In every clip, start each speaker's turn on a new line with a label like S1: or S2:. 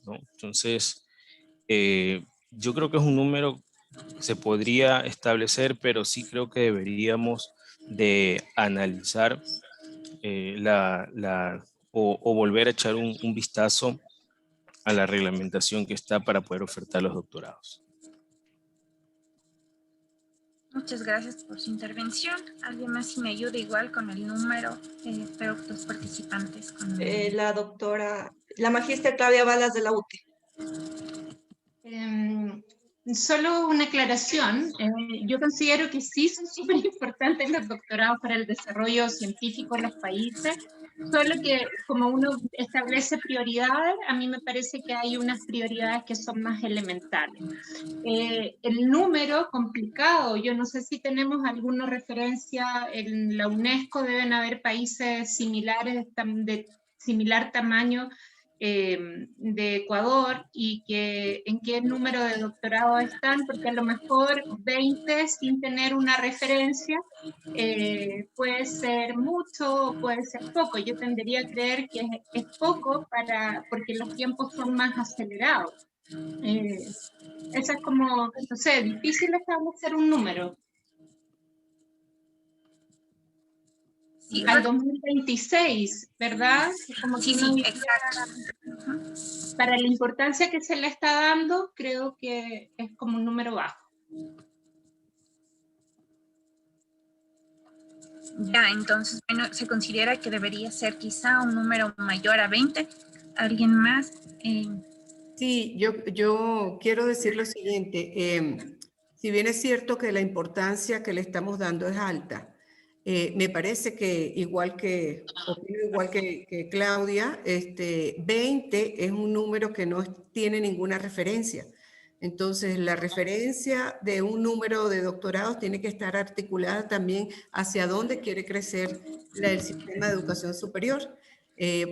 S1: ¿no? Entonces, yo creo que es un número que se podría establecer, pero sí creo que deberíamos de analizar o volver a echar un vistazo a la reglamentación que está para poder ofertar los doctorados.
S2: Muchas gracias por su intervención. ¿Alguien más si me ayuda igual con el número? Espero que los participantes con...
S3: La magíster Claudia Balas de la UTE.
S4: Solo una aclaración. Yo considero que sí son súper importantes los doctorados para el desarrollo científico en los países, solo que como uno establece prioridades, a mí me parece que hay unas prioridades que son más elementales. El número complicado, yo no sé si tenemos alguna referencia, en la UNESCO deben haber países similares, de similar tamaño de Ecuador, y en qué número de doctorados están, porque a lo mejor 20 sin tener una referencia puede ser mucho o puede ser poco. Yo tendería a creer que es poco porque los tiempos son más acelerados. Eso es como, no sé, difícil establecer un número. Sí, al 2026, ¿verdad? Como
S2: sí, exacto.
S4: Para la importancia que se le está dando, creo que es como un número bajo.
S2: Ya, entonces, bueno, se considera que debería ser quizá un número mayor a 20. ¿Alguien más?
S5: Sí, yo quiero decir lo siguiente. Si bien es cierto que la importancia que le estamos dando es alta, me parece que opino igual que Claudia, 20 es un número que no tiene ninguna referencia. Entonces, la referencia de un número de doctorados tiene que estar articulada también hacia dónde quiere crecer el sistema de educación superior.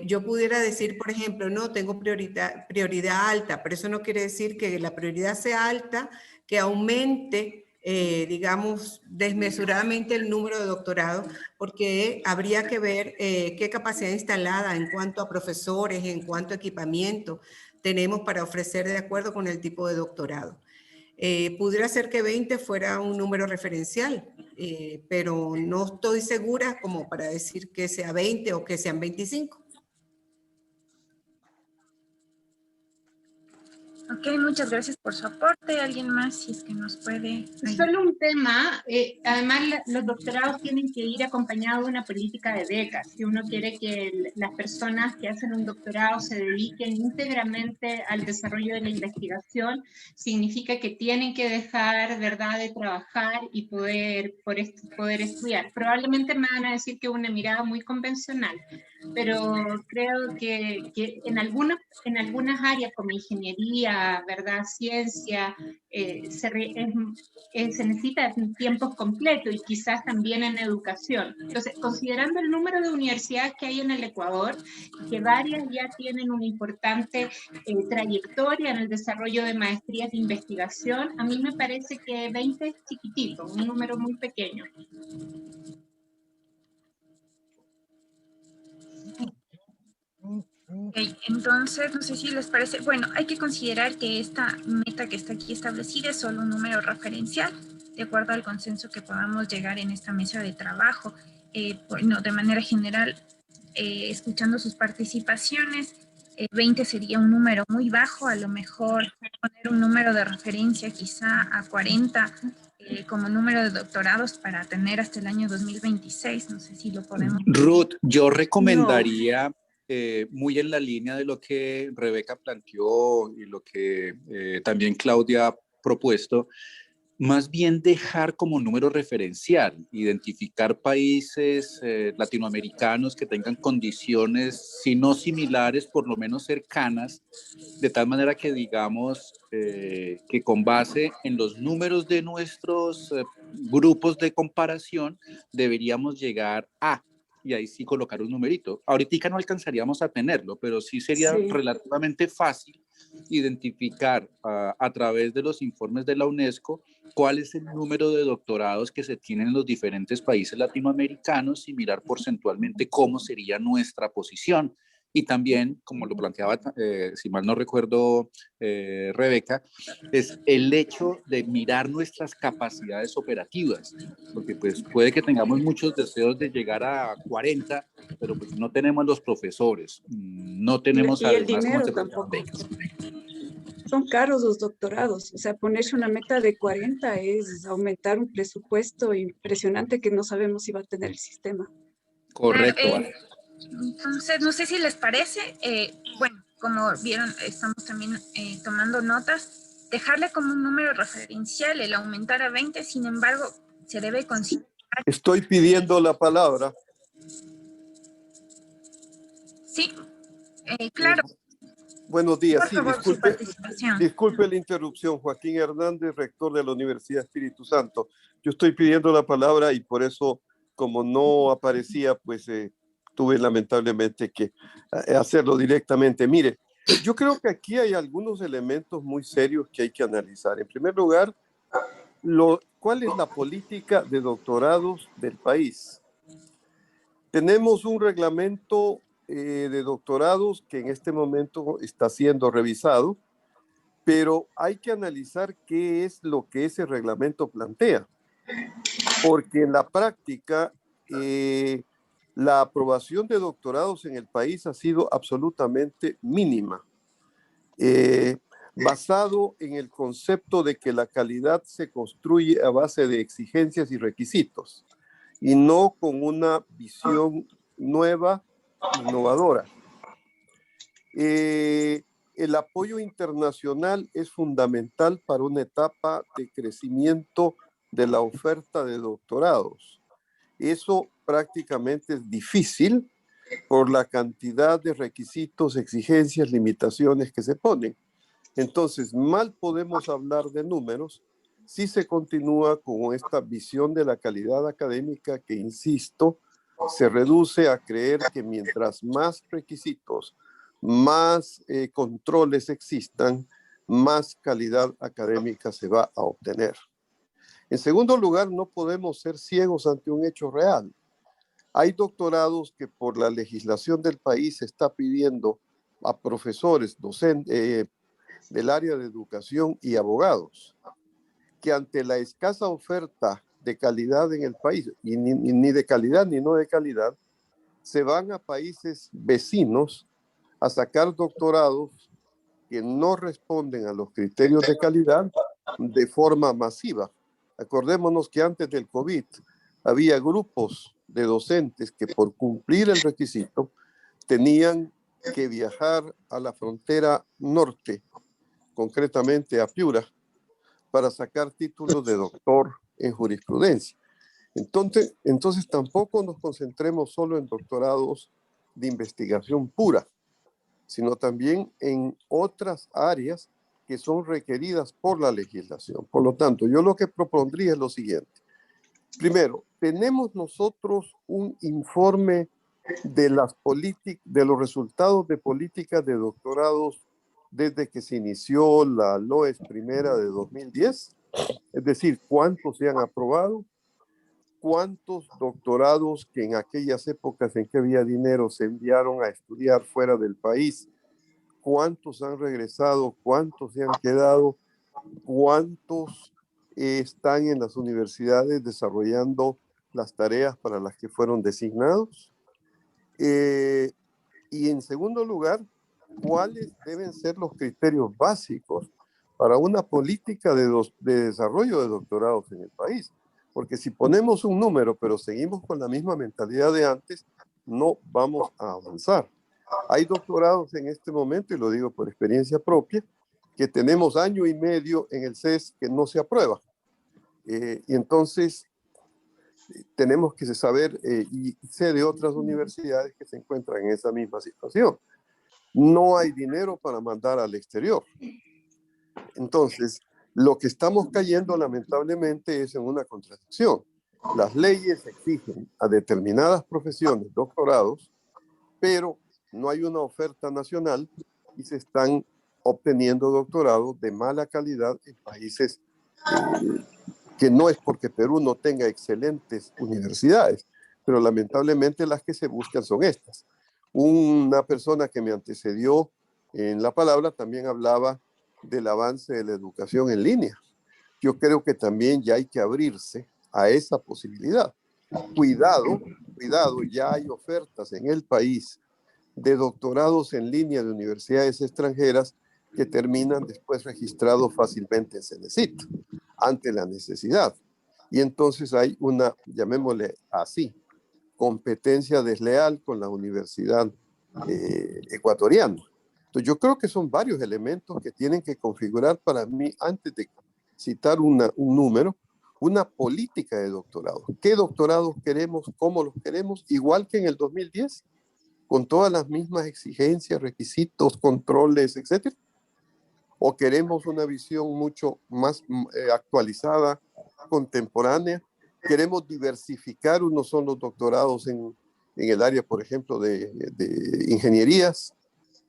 S5: Yo pudiera decir, por ejemplo, no, tengo prioridad alta, pero eso no quiere decir que la prioridad sea alta, que aumente, digamos, desmesuradamente el número de doctorados, porque habría que ver qué capacidad instalada en cuanto a profesores, en cuanto a equipamiento tenemos para ofrecer de acuerdo con el tipo de doctorado. Pudiera ser que 20 fuera un número referencial, pero no estoy segura como para decir que sea 20 o que sean 25.
S2: Ok, muchas gracias por su aporte. ¿Alguien más, si es que nos puede ayudar?
S4: Solo un tema, además los doctorados tienen que ir acompañados de una política de becas. Si uno quiere que las personas que hacen un doctorado se dediquen íntegramente al desarrollo de la investigación, significa que tienen que dejar, ¿verdad?, de trabajar y poder estudiar. Probablemente me van a decir que es una mirada muy convencional, pero creo que en algunas áreas como ingeniería, ¿verdad?, ciencia, se necesita tiempos completos, y quizás también en educación. Entonces, considerando el número de universidades que hay en el Ecuador, que varias ya tienen una importante trayectoria en el desarrollo de maestrías de investigación, a mí me parece que 20 es chiquitito, un número muy pequeño.
S2: Okay, entonces, no sé si les parece, bueno, hay que considerar que esta meta que está aquí establecida es solo un número referencial, de acuerdo al consenso que podamos llegar en esta mesa de trabajo. Bueno, de manera general, escuchando sus participaciones, 20 sería un número muy bajo, a lo mejor poner un número de referencia quizá a 40 como número de doctorados para tener hasta el año 2026, no sé si lo podemos...
S6: Ruth, yo recomendaría... muy en la línea de lo que Rebeca planteó y lo que también Claudia ha propuesto, más bien dejar como número referencial, identificar países latinoamericanos que tengan condiciones, si no similares, por lo menos cercanas, de tal manera que digamos que con base en los números de nuestros grupos de comparación deberíamos llegar a, y ahí sí colocar un numerito. Ahorita no alcanzaríamos a tenerlo, pero sí sería relativamente fácil identificar a través de los informes de la UNESCO cuál es el número de doctorados que se tienen en los diferentes países latinoamericanos y mirar porcentualmente cómo sería nuestra posición Y también, como lo planteaba, si mal no recuerdo, Rebeca, es el hecho de mirar nuestras capacidades operativas, porque pues puede que tengamos muchos deseos de llegar a 40, pero pues no tenemos los profesores, no tenemos
S7: Y el
S6: además, como
S7: dinero
S6: se planteaban,
S7: tampoco.
S6: becas.
S7: Son caros los doctorados. O sea, ponerse una meta de 40 es aumentar un presupuesto impresionante que no sabemos si va a tener el sistema.
S6: Correcto.
S2: Entonces, no sé si les parece, bueno, como vieron, estamos también tomando notas, dejarle como un número referencial el aumentar a 20, sin embargo, se debe considerar.
S8: Estoy pidiendo la palabra.
S2: Sí, claro.
S8: Buenos días.
S2: Por
S8: Sí,
S2: favor, su participación.
S8: disculpe la interrupción. Joaquín Hernández, rector de la Universidad Espíritu Santo. Yo estoy pidiendo la palabra y por eso, como no aparecía, pues tuve lamentablemente que hacerlo directamente. Mire, yo creo que aquí hay algunos elementos muy serios que hay que analizar. En primer lugar, ¿cuál es la política de doctorados del país? Tenemos un reglamento de doctorados que en este momento está siendo revisado, pero hay que analizar qué es lo que ese reglamento plantea, porque en la práctica la aprobación de doctorados en el país ha sido absolutamente mínima, basado en el concepto de que la calidad se construye a base de exigencias y requisitos, y no con una visión nueva, innovadora. El apoyo internacional es fundamental para una etapa de crecimiento de la oferta de doctorados. Eso prácticamente es difícil por la cantidad de requisitos, exigencias, limitaciones que se ponen. Entonces, mal podemos hablar de números si se continúa con esta visión de la calidad académica que, insisto, se reduce a creer que mientras más requisitos, más controles existan, más calidad académica se va a obtener. En segundo lugar, no podemos ser ciegos ante un hecho real. Hay doctorados que por la legislación del país se está pidiendo a profesores, docentes del área de educación y abogados, que ante la escasa oferta de calidad en el país, y ni de calidad ni no de calidad, se van a países vecinos a sacar doctorados que no responden a los criterios de calidad de forma masiva. Acordémonos que antes del COVID había grupos de docentes que por cumplir el requisito tenían que viajar a la frontera norte, concretamente a Piura, para sacar títulos de doctor en jurisprudencia. Entonces tampoco nos concentremos solo en doctorados de investigación pura, sino también en otras áreas que son requeridas por la legislación. Por lo tanto, yo lo que propondría es lo siguiente. Primero, tenemos nosotros un informe de los resultados de políticas de doctorados desde que se inició la LOES primera de 2010, es decir, cuántos se han aprobado, cuántos doctorados que en aquellas épocas en que había dinero se enviaron a estudiar fuera del país, cuántos han regresado, cuántos se han quedado, cuántos están en las universidades desarrollando las tareas para las que fueron designados. Y en segundo lugar, cuáles deben ser los criterios básicos para una política de desarrollo de doctorados en el país. Porque si ponemos un número, pero seguimos con la misma mentalidad de antes, no vamos a avanzar. Hay doctorados en este momento, y lo digo por experiencia propia, que tenemos año y medio en el CES que no se aprueba. Y entonces tenemos que saber, y sé de otras universidades que se encuentran en esa misma situación. No hay dinero para mandar al exterior. Entonces, lo que estamos cayendo lamentablemente es en una contradicción. Las leyes exigen a determinadas profesiones doctorados, pero no hay una oferta nacional y se están obteniendo doctorados de mala calidad en países que no es porque Perú no tenga excelentes universidades, pero lamentablemente las que se buscan son estas. Una persona que me antecedió en la palabra también hablaba del avance de la educación en línea. Yo creo que también ya hay que abrirse a esa posibilidad. Cuidado, ya hay ofertas en el país de doctorados en línea de universidades extranjeras que terminan después registrados fácilmente en Cenecit, ante la necesidad. Y entonces hay una, llamémosle así, competencia desleal con la universidad ecuatoriana. Entonces yo creo que son varios elementos que tienen que configurar para mí, antes de citar un número, una política de doctorado. ¿Qué doctorados queremos? ¿Cómo los queremos? Igual que en el 2010, con todas las mismas exigencias, requisitos, controles, etcétera. ¿O queremos una visión mucho más actualizada, contemporánea? Queremos diversificar, unos son los doctorados en el área, por ejemplo, de ingenierías,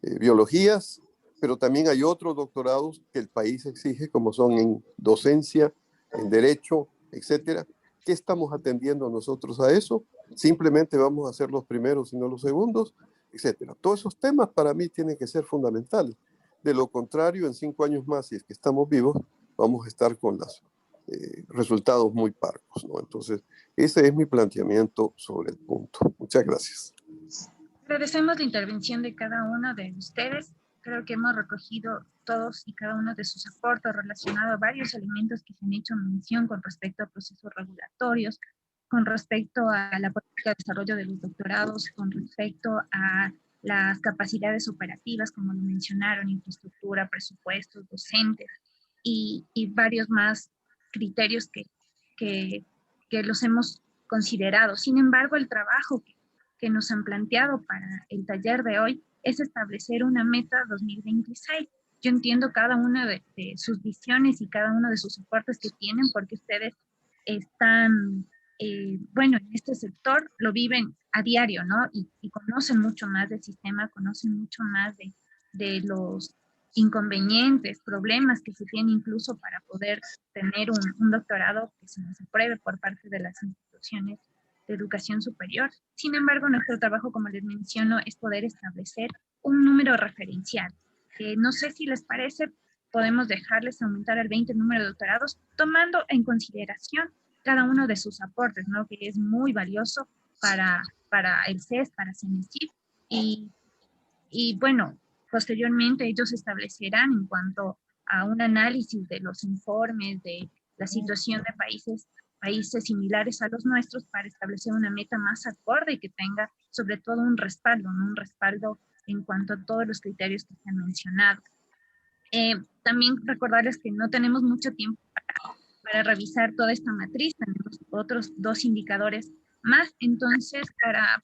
S8: biologías, pero también hay otros doctorados que el país exige, como son en docencia, en derecho, etcétera. ¿Qué estamos atendiendo nosotros a eso? Simplemente vamos a ser los primeros y no los segundos, etcétera. Todos esos temas para mí tienen que ser fundamentales. De lo contrario, en 5 años más, si es que estamos vivos, vamos a estar con los resultados muy parcos, ¿no? Entonces, ese es mi planteamiento sobre el punto. Muchas gracias.
S2: Agradecemos la intervención de cada uno de ustedes. Creo que hemos recogido todos y cada uno de sus aportes relacionados a varios elementos que se han hecho mención con respecto a procesos regulatorios, con respecto a la política de desarrollo de los doctorados, con respecto a las capacidades operativas, como lo mencionaron, infraestructura, presupuestos, docentes y varios más criterios que los hemos considerado. Sin embargo, el trabajo que nos han planteado para el taller de hoy es establecer una meta 2026. Yo entiendo cada una de sus visiones y cada uno de sus aportes que tienen, porque ustedes están, bueno, en este sector lo viven a diario, ¿no? Y conocen mucho más del sistema, conocen mucho más de los inconvenientes, problemas que se tienen incluso para poder tener un doctorado que se nos apruebe por parte de las instituciones de educación superior. Sin embargo, nuestro trabajo, como les menciono, es poder establecer un número referencial. No sé si les parece, podemos dejarles aumentar al 20 el número de doctorados, tomando en consideración cada uno de sus aportes, ¿no? Que es muy valioso para el CES, para Cenecit, y bueno, posteriormente ellos establecerán en cuanto a un análisis de los informes, de la situación de países similares a los nuestros, para establecer una meta más acorde y que tenga sobre todo un respaldo, ¿no? Un respaldo en cuanto a todos los criterios que se han mencionado. También recordarles que no tenemos mucho tiempo para revisar toda esta matriz, tenemos otros 2 indicadores más, entonces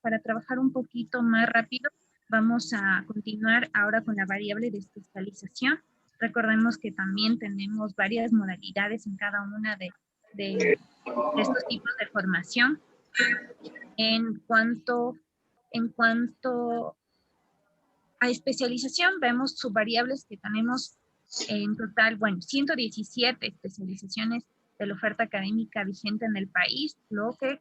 S2: para trabajar un poquito más rápido, vamos a continuar ahora con la variable de especialización. Recordemos que también tenemos varias modalidades en cada una de estos tipos de formación. En cuanto a especialización, vemos subvariables que tenemos en total, bueno, 117 especializaciones de la oferta académica vigente en el país, lo que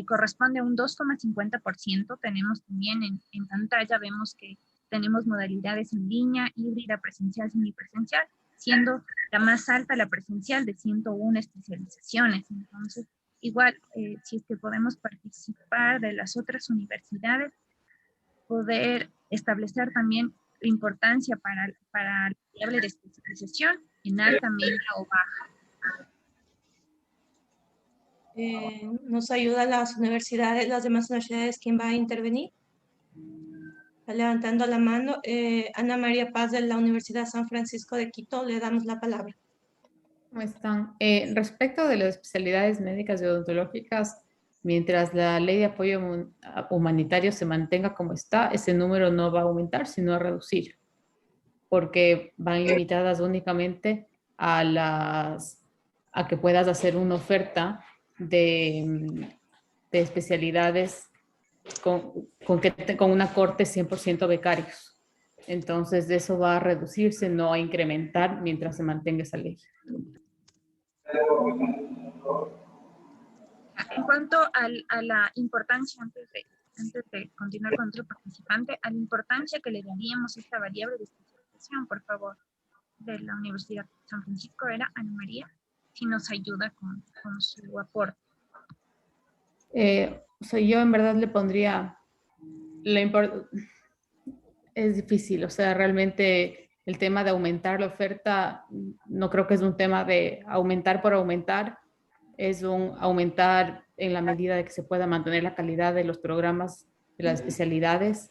S2: corresponde a un 2,50%. Tenemos también en pantalla, vemos que tenemos modalidades en línea, híbrida, presencial, semipresencial, siendo la más alta la presencial de 101 especializaciones. Entonces, igual, si es que podemos participar de las otras universidades, poder establecer también la importancia para la variable de especialización en alta, media o baja.
S3: Nos ayuda las universidades, las demás universidades, ¿quién va a intervenir? Está levantando la mano. Ana María Paz de la Universidad San Francisco de Quito, le damos la palabra.
S9: ¿Cómo están? Respecto de las especialidades médicas y odontológicas, mientras la ley de apoyo humanitario se mantenga como está, ese número no va a aumentar, sino a reducir, porque van limitadas únicamente a que puedas hacer una oferta de especialidades con una corte 100% becarios. Entonces, eso va a reducirse, no a incrementar mientras se mantenga esa ley.
S2: En cuanto a la importancia, antes antes de continuar con otro participante, a la importancia que le daríamos a esta variable de especialización, por favor, de la Universidad de San Francisco, era Ana María, si nos ayuda con su aporte.
S9: O sea, yo en verdad le pondría, es difícil, o sea, realmente el tema de aumentar la oferta, no creo que es un tema de aumentar por aumentar, es un aumentar en la medida de que se pueda mantener la calidad de los programas, de las especialidades.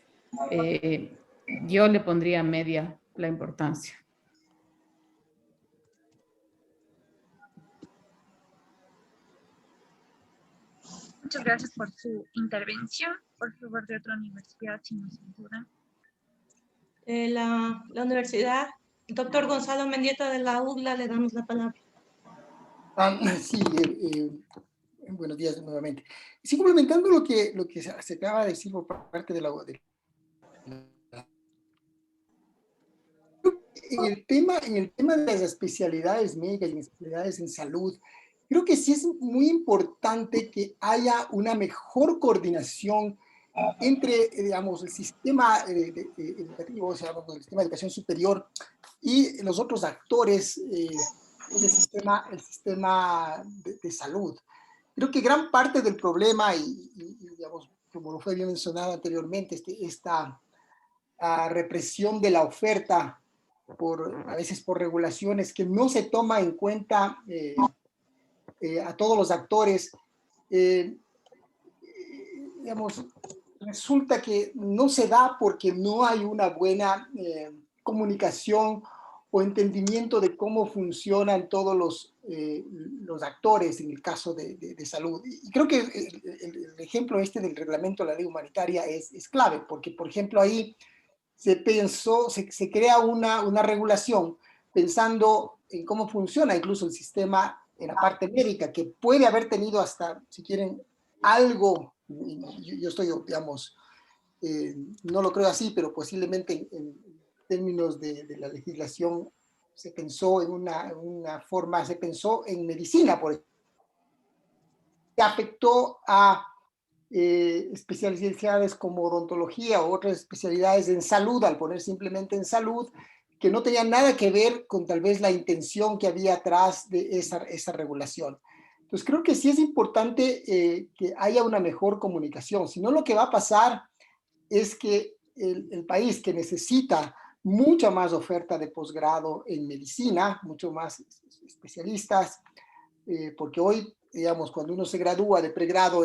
S9: Yo le pondría media la importancia.
S2: Muchas gracias por su intervención. Por favor, de otra universidad, si nos ayudan.
S3: La universidad, doctor Gonzalo Mendieta de la UDLA, le damos la palabra.
S10: Sí, buenos días nuevamente. Sí, complementando lo que se acaba de decir por parte de la en el tema de las especialidades médicas y especialidades en salud, creo que sí es muy importante que haya una mejor coordinación entre, digamos, el sistema educativo, o sea, el sistema de educación superior y los otros actores del sistema de salud. Creo que gran parte del problema, y digamos, como lo fue bien mencionado anteriormente, esta represión de la oferta, a veces por regulaciones que no se toma en cuenta a todos los actores, digamos, resulta que no se da porque no hay una buena comunicación o entendimiento de cómo funcionan todos los actores en el caso de salud. Y creo que el ejemplo del reglamento de la ley humanitaria es clave, porque, por ejemplo, ahí se crea una regulación pensando en cómo funciona incluso el sistema en la parte médica, que puede haber tenido hasta, si quieren, algo, yo estoy, digamos, no lo creo así, pero posiblemente en términos de la legislación se pensó en una forma, se pensó en medicina, por ejemplo, que afectó a especialidades como odontología o otras especialidades en salud, al poner simplemente en salud, que no tenían nada que ver con tal vez la intención que había atrás de esa regulación. Entonces creo que sí es importante que haya una mejor comunicación, si no lo que va a pasar es que el país que necesita mucha más oferta de posgrado en medicina, mucho más especialistas, porque hoy, digamos, cuando uno se gradúa de pregrado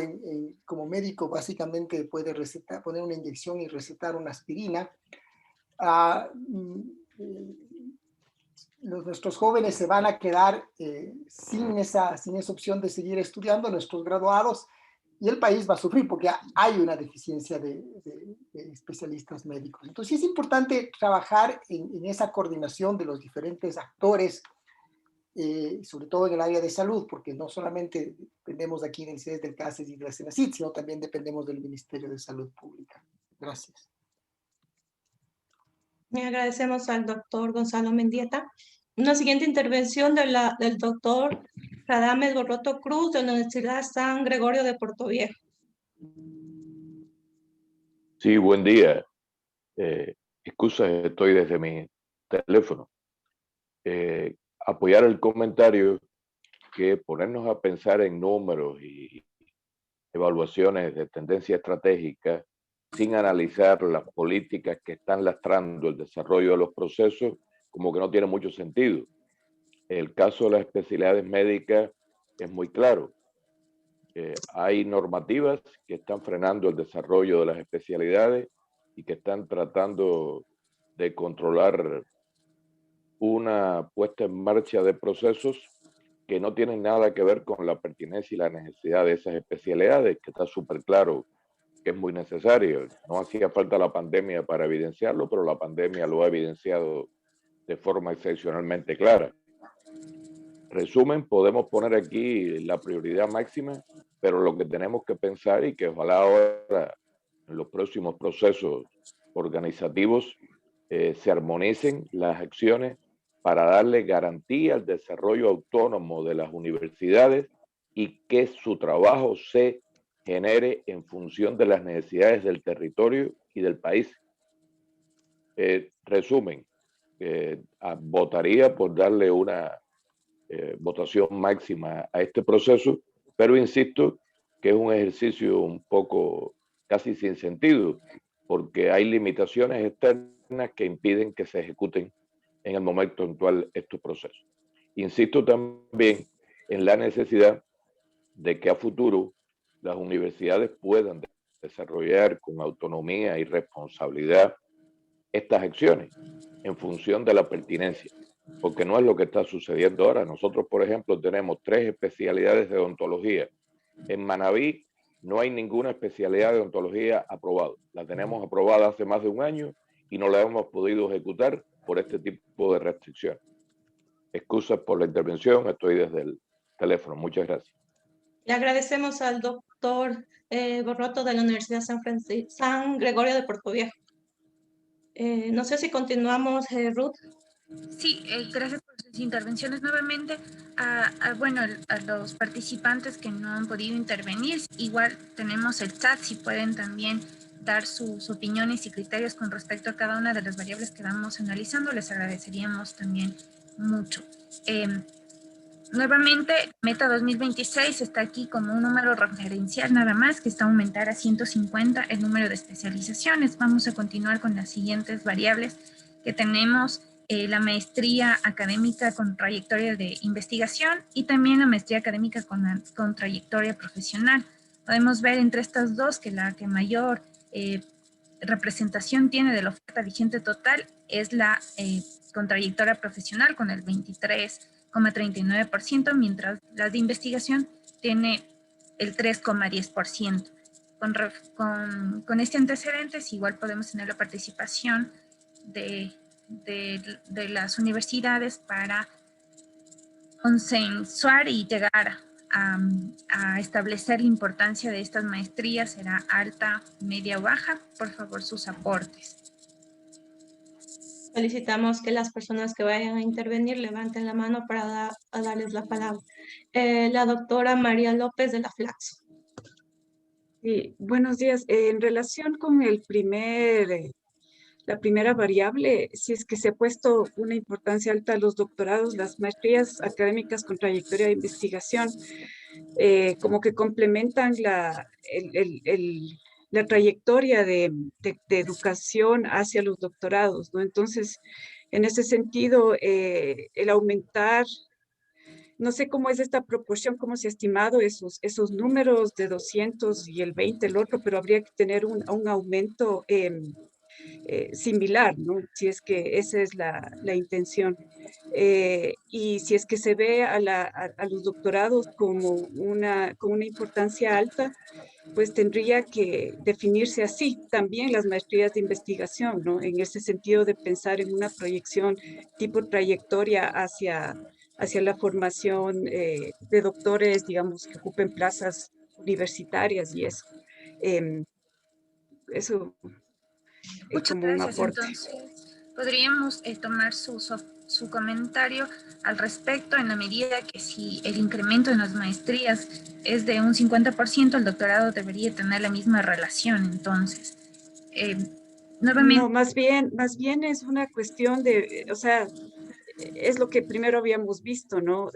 S10: como médico, básicamente puede poner una inyección y recetar una aspirina. Nuestros jóvenes se van a quedar sin esa opción de seguir estudiando, nuestros graduados, y el país va a sufrir porque hay una deficiencia de especialistas médicos. Entonces es importante trabajar en esa coordinación de los diferentes actores, sobre todo en el área de salud, porque no solamente dependemos aquí del CES, del CASES y de la CENACIT, sino también dependemos del Ministerio de Salud Pública. Gracias.
S3: Le agradecemos al doctor Gonzalo Mendieta. Una siguiente intervención del doctor Radames Gorroto Cruz de la Universidad San Gregorio de Portoviejo.
S11: Sí, buen día. Excusas, estoy desde mi teléfono. Apoyar el comentario que ponernos a pensar en números y evaluaciones de tendencia estratégica sin analizar las políticas que están lastrando el desarrollo de los procesos, como que no tiene mucho sentido. El caso de las especialidades médicas es muy claro. Hay normativas que están frenando el desarrollo de las especialidades y que están tratando de controlar una puesta en marcha de procesos que no tienen nada que ver con la pertinencia y la necesidad de esas especialidades, que está súper claro que es muy necesario. No hacía falta la pandemia para evidenciarlo, pero la pandemia lo ha evidenciado de forma excepcionalmente clara. Resumen, podemos poner aquí la prioridad máxima, pero lo que tenemos que pensar y que ojalá ahora en los próximos procesos organizativos se armonicen las acciones para darle garantía al desarrollo autónomo de las universidades y que su trabajo se genere en función de las necesidades del territorio y del país. Resumen, votaría por darle una votación máxima a este proceso, pero insisto que es un ejercicio un poco casi sin sentido, porque hay limitaciones externas que impiden que se ejecuten en el momento actual estos procesos. Insisto también en la necesidad de que a futuro las universidades puedan desarrollar con autonomía y responsabilidad estas acciones en función de la pertinencia, porque no es lo que está sucediendo ahora. Nosotros, por ejemplo, tenemos 3 especialidades de odontología. En Manabí no hay ninguna especialidad de odontología aprobada. La tenemos aprobada hace más de un año y no la hemos podido ejecutar por este tipo de restricciones. Excusas por la intervención, estoy desde el teléfono. Muchas gracias.
S3: Le agradecemos al doctor Borroto de la Universidad San Gregorio de Puerto Viejo. No sé si continuamos, Ruth.
S2: Sí, gracias por sus intervenciones nuevamente. Bueno, a los participantes que no han podido intervenir, igual tenemos el chat, si pueden también dar sus opiniones y criterios con respecto a cada una de las variables que vamos analizando, les agradeceríamos también mucho. Nuevamente, Meta 2026 está aquí como un número referencial nada más, que está a aumentar a 150 el número de especializaciones. Vamos a continuar con las siguientes variables que tenemos. La maestría académica con trayectoria de investigación y también la maestría académica con trayectoria profesional. Podemos ver entre estas dos que la que mayor representación tiene de la oferta vigente total es la con trayectoria profesional, con el 23,39%, mientras la de investigación tiene el 3,10%. Con este antecedente, igual podemos tener la participación de las universidades para consensuar y llegar a establecer la importancia de estas maestrías. ¿Será alta, media o baja? Por favor, sus aportes.
S3: Solicitamos que las personas que vayan a intervenir levanten la mano para darles la palabra. La doctora María López de la Flaxo.
S7: Sí, buenos días. En relación con la primera variable, si es que se ha puesto una importancia alta a los doctorados, las maestrías académicas con trayectoria de investigación, como que complementan la trayectoria de educación hacia los doctorados, ¿no? Entonces, en ese sentido, el aumentar, no sé cómo es esta proporción, cómo se ha estimado esos números de 200 y el 20 el otro, pero habría que tener un aumento similar, ¿no? Si es que esa es la intención. Y si es que se ve a los doctorados como con una importancia alta, pues tendría que definirse así también las maestrías de investigación, ¿no? En ese sentido de pensar en una proyección tipo trayectoria hacia la formación de doctores, digamos, que ocupen plazas universitarias y eso. Eso
S2: Muchas
S7: como un
S2: gracias.
S7: aporte.
S2: Entonces, podríamos tomar su comentario al respecto en la medida que si el incremento en las maestrías es de un 50%, el doctorado debería tener la misma relación. Entonces, nuevamente...
S7: No, más bien es una cuestión de, o sea, es lo que primero habíamos visto, ¿no?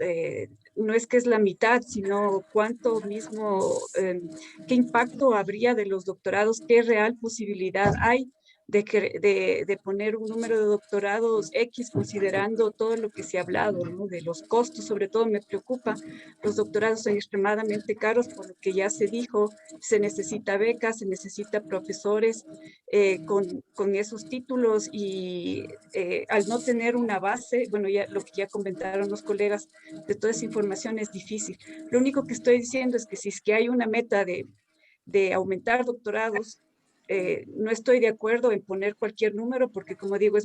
S7: No es que es la mitad, sino cuánto mismo, qué impacto habría de los doctorados, qué real posibilidad hay de poner un número de doctorados X considerando todo lo que se ha hablado, ¿no? De los costos, sobre todo me preocupa, los doctorados son extremadamente caros, por lo que ya se dijo, se necesita becas, se necesita profesores con esos títulos y al no tener una base, bueno, ya lo que ya comentaron los colegas, de toda esa información es difícil. Lo único que estoy diciendo es que si es que hay una meta de aumentar doctorados, no estoy de acuerdo en poner cualquier número porque, como digo,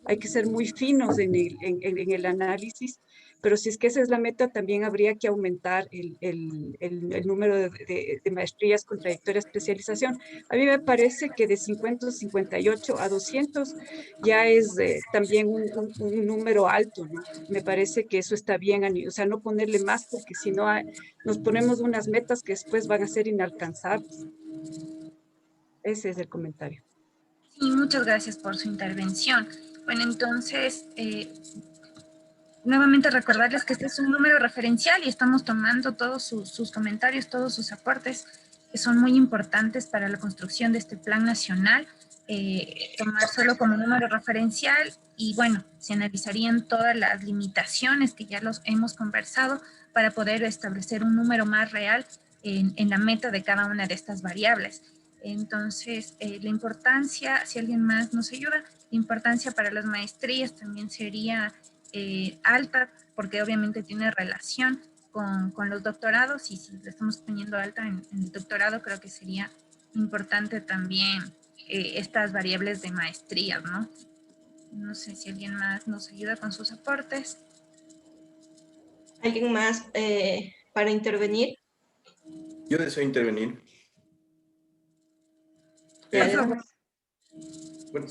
S7: hay que ser muy finos en el análisis, pero si es que esa es la meta, también habría que aumentar el número de maestrías con trayectoria de especialización. A mí me parece que de 50 a 58 a 200 ya es también un número alto, ¿no? Me parece que eso está bien, o sea, no ponerle más porque si no nos ponemos unas metas que después van a ser inalcanzables. Ese es el comentario.
S2: Sí, muchas gracias por su intervención. Bueno, entonces, nuevamente recordarles que este es un número referencial y estamos tomando todos sus comentarios, todos sus aportes, que son muy importantes para la construcción de este plan nacional. Tomar solo como número referencial y bueno, se analizarían todas las limitaciones que ya los hemos conversado para poder establecer un número más real en la meta de cada una de estas variables. Entonces, la importancia, si alguien más nos ayuda, la importancia para las maestrías también sería alta, porque obviamente tiene relación con los doctorados, y si le estamos poniendo alta en el doctorado, creo que sería importante también estas variables de maestría, ¿no? No sé si alguien más nos ayuda con sus aportes.
S3: ¿Alguien más para intervenir?
S12: Yo deseo intervenir.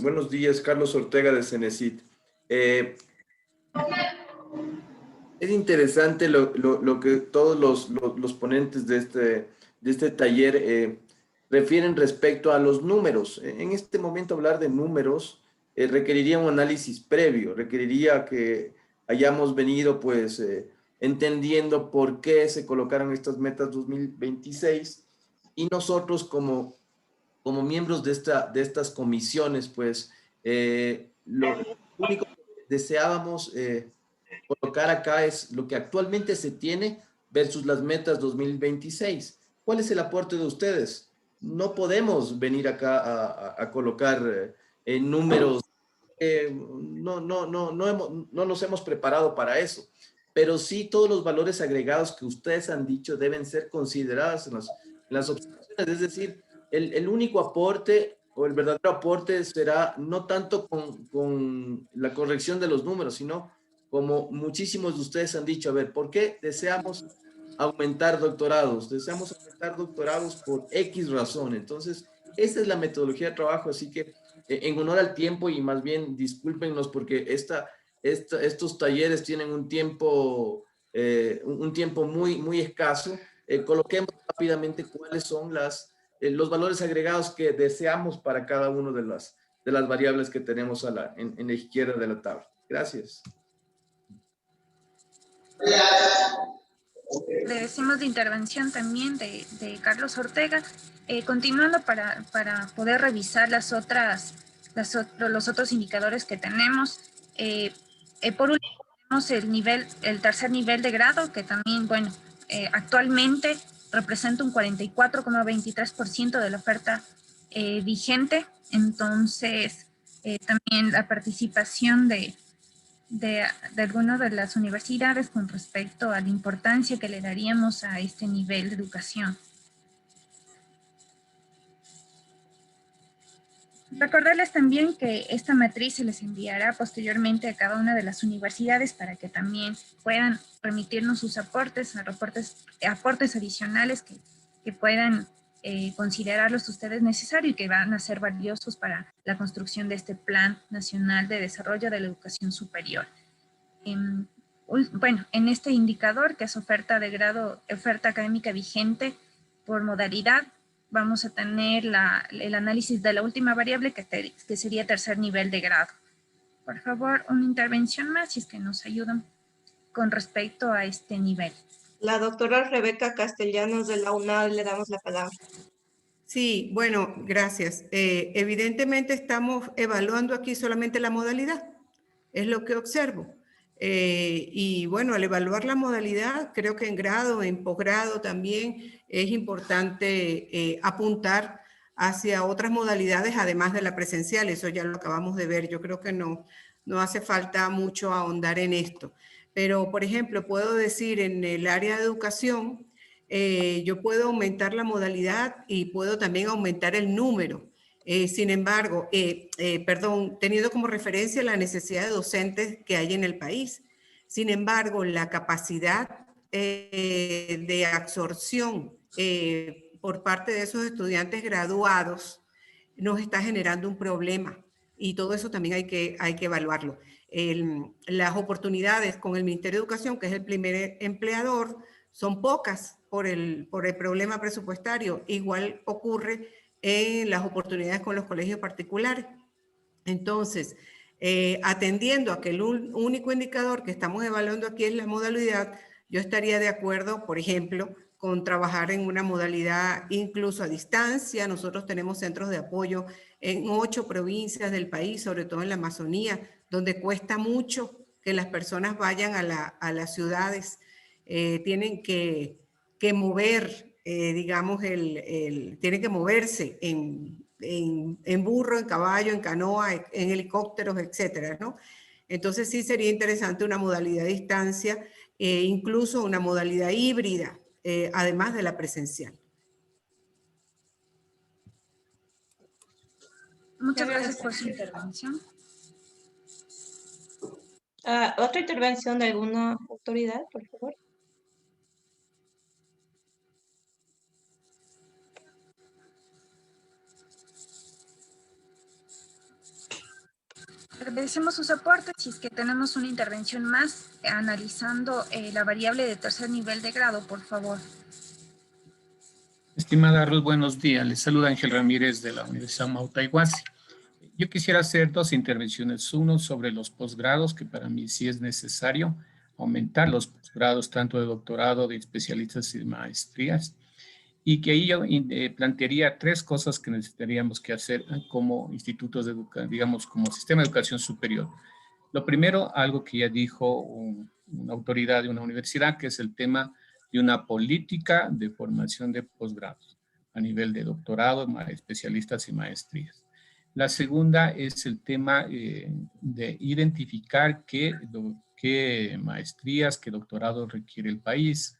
S12: Buenos días, Carlos Ortega de Cenecit. Es interesante lo que todos los ponentes de este taller refieren respecto a los números. En este momento hablar de números requeriría un análisis previo, requeriría que hayamos venido pues entendiendo por qué se colocaron estas metas 2026 y nosotros como miembros de estas comisiones, pues lo único que deseábamos colocar acá es lo que actualmente se tiene versus las metas 2026. ¿Cuál es el aporte de ustedes? No podemos venir acá a colocar números, no nos hemos preparado para eso, pero sí todos los valores agregados que ustedes han dicho deben ser considerados en las observaciones, es decir, el único aporte o el verdadero aporte será no tanto con la corrección de los números, sino como muchísimos de ustedes han dicho, a ver, ¿por qué deseamos aumentar doctorados? Deseamos aumentar doctorados por X razón. Entonces, esa es la metodología de trabajo, así que en honor al tiempo y más bien discúlpenos porque estos talleres tienen un tiempo muy escaso. Coloquemos rápidamente cuáles son los valores agregados que deseamos para cada una de las variables que tenemos en la izquierda de la tabla. Gracias.
S2: Le decimos de intervención también de Carlos Ortega. Continuando para poder revisar los otros indicadores que tenemos. Por último, tenemos el tercer nivel de grado, que también, bueno, actualmente representa un 44,23% de la oferta vigente. Entonces, también la participación de algunas de las universidades con respecto a la importancia que le daríamos a este nivel de educación. Recordarles también que esta matriz se les enviará posteriormente a cada una de las universidades para que también puedan remitirnos sus aportes adicionales que puedan considerarlos ustedes necesarios y que van a ser valiosos para la construcción de este Plan Nacional de Desarrollo de la Educación Superior. Bueno, en este indicador, que es oferta de grado, oferta académica vigente por modalidad, vamos a tener el análisis de la última variable que sería tercer nivel de grado. Por favor, una intervención más, si es que nos ayudan con respecto a este nivel.
S3: La doctora Rebeca Castellanos de la UNAD, le damos la palabra.
S5: Sí, bueno, gracias. Evidentemente estamos evaluando aquí solamente la modalidad, es lo que observo. Y bueno, al evaluar la modalidad, creo que en grado, en posgrado también es importante apuntar hacia otras modalidades además de la presencial. Eso ya lo acabamos de ver. Yo creo que no hace falta mucho ahondar en esto. Pero, por ejemplo, puedo decir en el área de educación, yo puedo aumentar la modalidad y puedo también aumentar el número. Sin embargo, teniendo como referencia la necesidad de docentes que hay en el país. Sin embargo, la capacidad de absorción por parte de esos estudiantes graduados nos está generando un problema y todo eso también hay que evaluarlo. Las oportunidades con el Ministerio de Educación, que es el primer empleador, son pocas por el problema presupuestario. Igual ocurre en las oportunidades con los colegios particulares. Entonces, atendiendo a que el único indicador que estamos evaluando aquí es la modalidad, yo estaría de acuerdo, por ejemplo, con trabajar en una modalidad incluso a distancia. Nosotros tenemos centros de apoyo en 8 provincias del país, sobre todo en la Amazonía, donde cuesta mucho que las personas vayan a las ciudades. Tienen que mover, digamos, tienen que moverse en burro, en caballo, en canoa, en helicópteros, etcétera, ¿no? Entonces sí sería interesante una modalidad a distancia, incluso una modalidad híbrida, además de la presencial.
S2: Muchas gracias por su intervención.
S3: ¿Otra intervención de alguna autoridad, por favor?
S2: Agradecemos sus aportes. Si es que tenemos una intervención más analizando la variable de tercer nivel de grado, por favor.
S13: Estimada Ruth, buenos días. Les saluda Ángel Ramírez de la Universidad Mauta Iguazí. Yo quisiera hacer 2 intervenciones. Uno sobre los posgrados, que para mí sí es necesario aumentar los posgrados, tanto de doctorado, de especialistas y de maestrías. Y que ahí yo plantearía 3 cosas que necesitaríamos que hacer como institutos de educación, digamos, como sistema de educación superior. Lo primero, algo que ya dijo una autoridad de una universidad, que es el tema de una política de formación de posgrados a nivel de doctorado, especialistas y maestrías. La segunda es el tema de identificar qué maestrías, qué doctorados requiere el país.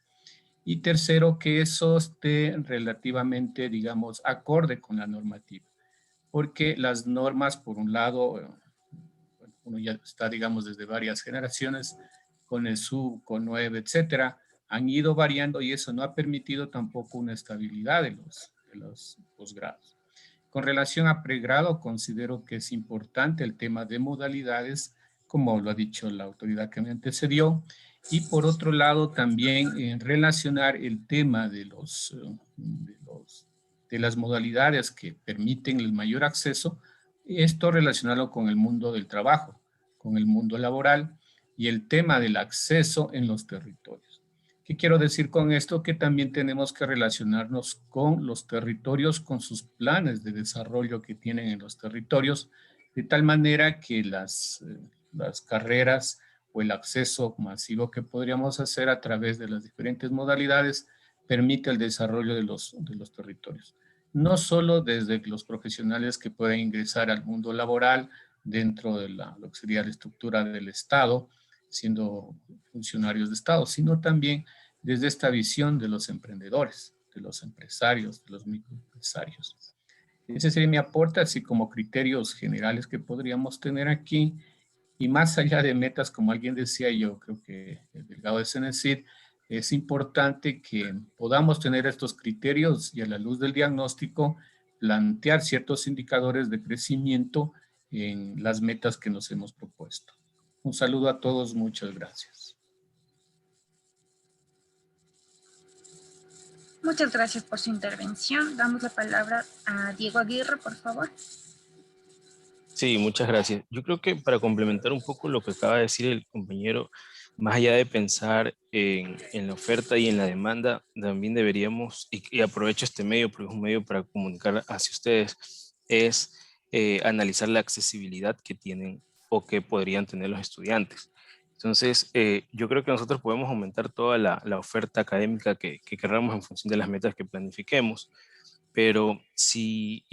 S13: Y tercero, que eso esté relativamente, digamos, acorde con la normativa. Porque las normas, por un lado, uno ya está, digamos, desde varias generaciones, con el SUB, con 9, etcétera, han ido variando y eso no ha permitido tampoco una estabilidad de los posgrados. Con relación a pregrado, considero que es importante el tema de modalidades, como lo ha dicho la autoridad que me antecedió, y por otro lado también relacionar el tema de las modalidades que permiten el mayor acceso, esto relacionarlo con el mundo del trabajo, con el mundo laboral y el tema del acceso en los territorios. ¿Qué quiero decir con esto? Que también tenemos que relacionarnos con los territorios, con sus planes de desarrollo que tienen en los territorios, de tal manera que las carreras o el acceso masivo que podríamos hacer a través de las diferentes modalidades permite el desarrollo de los territorios. No solo desde los profesionales que pueden ingresar al mundo laboral dentro de lo que sería la estructura del Estado, siendo funcionarios de Estado, sino también desde esta visión de los emprendedores, de los empresarios, de los microempresarios. Ese sería mi aporte, así como criterios generales que podríamos tener aquí. Y más allá de metas, como alguien decía, yo creo que el delegado de CENESID, es importante que podamos tener estos criterios y a la luz del diagnóstico plantear ciertos indicadores de crecimiento en las metas que nos hemos propuesto. Un saludo a todos, muchas gracias.
S2: Muchas gracias por su intervención. Damos la palabra a Diego Aguirre, por favor.
S1: Sí, muchas gracias. Yo creo que para complementar un poco lo que acaba de decir el compañero, más allá de pensar en la oferta y en la demanda, también deberíamos, y aprovecho este medio porque es un medio para comunicar hacia ustedes, es analizar la accesibilidad que tienen o que podrían tener los estudiantes. Entonces, yo creo que nosotros podemos aumentar toda la oferta académica que queramos en función de las metas que planifiquemos, pero si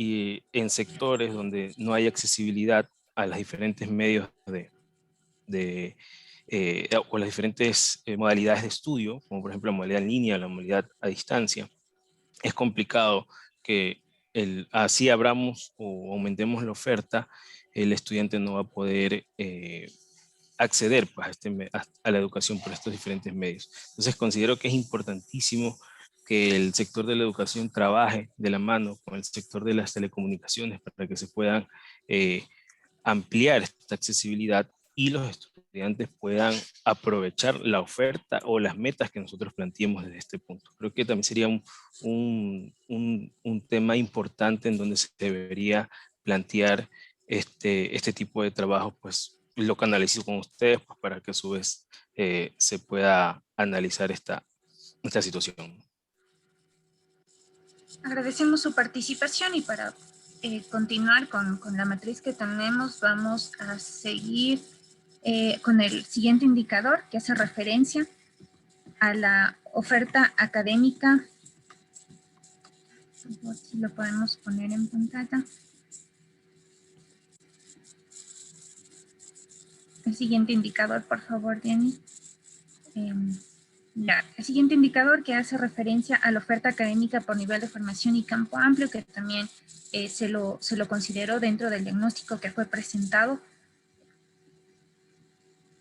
S1: en sectores donde no hay accesibilidad a los diferentes medios o las diferentes modalidades de estudio, como por ejemplo la modalidad en línea, la modalidad a distancia, es complicado que así abramos o aumentemos la oferta, el estudiante no va a poder acceder pues, a la educación por estos diferentes medios. Entonces considero que es importantísimo que el sector de la educación trabaje de la mano con el sector de las telecomunicaciones para que se puedan ampliar esta accesibilidad y los estudiantes puedan aprovechar la oferta o las metas que nosotros planteemos desde este punto. Creo que también sería un tema importante en donde se debería plantear este tipo de trabajo, pues lo canalizo con ustedes pues, para que a su vez se pueda analizar esta situación.
S2: Agradecemos su participación y para continuar con la matriz que tenemos, vamos a seguir con el siguiente indicador que hace referencia a la oferta académica. Si lo podemos poner en pantalla. El siguiente indicador, por favor, Jenny. El siguiente indicador que hace referencia a la oferta académica por nivel de formación y campo amplio, que también se lo consideró dentro del diagnóstico que fue presentado.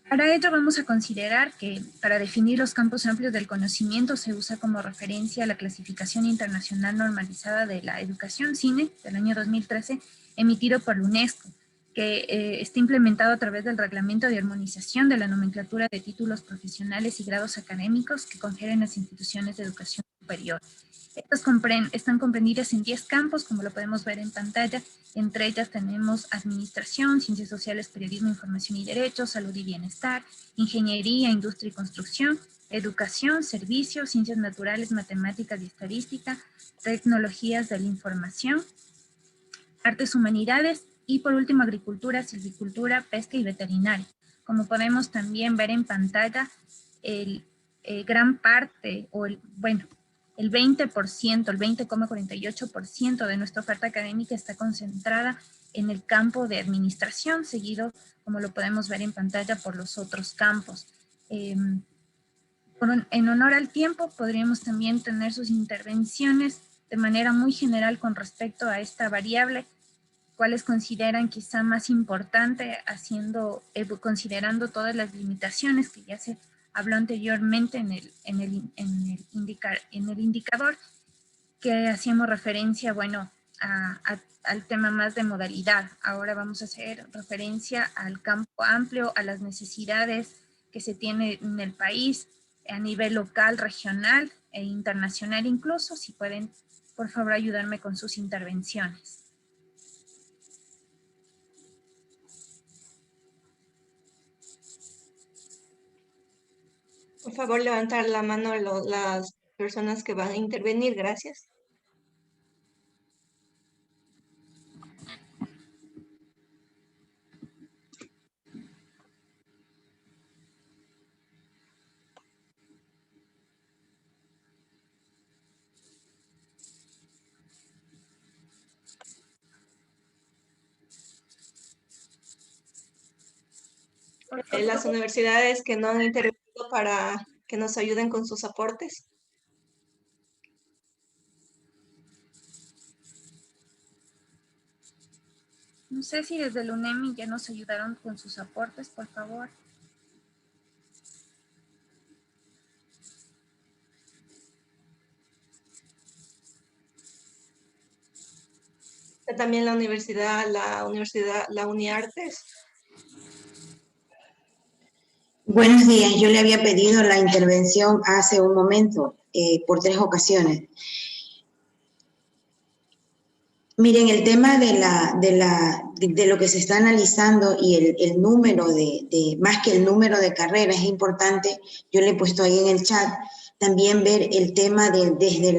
S2: Para ello vamos a considerar que para definir los campos amplios del conocimiento se usa como referencia la clasificación internacional normalizada de la educación, CINE, del año 2013, emitido por la UNESCO, que está implementado a través del Reglamento de Armonización de la Nomenclatura de Títulos Profesionales y Grados Académicos que confieren las instituciones de educación superior. Estas están comprendidas en 10 campos, como lo podemos ver en pantalla. Entre ellas tenemos administración, ciencias sociales, periodismo, información y derechos, salud y bienestar, ingeniería, industria y construcción, educación, servicios, ciencias naturales, matemáticas y estadística, tecnologías de la información, artes, humanidades y por último agricultura, silvicultura, pesca y veterinaria. Como podemos también ver en pantalla, gran parte, el 20%, el 20,48% de nuestra oferta académica está concentrada en el campo de administración, seguido, como lo podemos ver en pantalla, por los otros campos. En honor al tiempo, podríamos también tener sus intervenciones de manera muy general con respecto a esta variable, cuáles consideran quizá más importante, considerando todas las limitaciones que ya se habló anteriormente en el indicador, que hacíamos referencia, al tema más de modalidad. Ahora vamos a hacer referencia al campo amplio, a las necesidades que se tiene en el país, a nivel local, regional e internacional incluso. Si pueden, por favor, ayudarme con sus intervenciones.
S3: Por favor, levantar la mano las personas que van a intervenir. Gracias. Las universidades que no han intervenido para que nos ayuden con sus aportes.
S2: No sé si desde el UNEMI ya nos ayudaron con sus aportes, por favor.
S3: También la UniArtes.
S14: Buenos días, yo le había pedido la intervención hace un momento, por 3 ocasiones. Miren, el tema de lo que se está analizando y el número más que el número de carreras es importante, yo le he puesto ahí en el chat, también ver el tema desde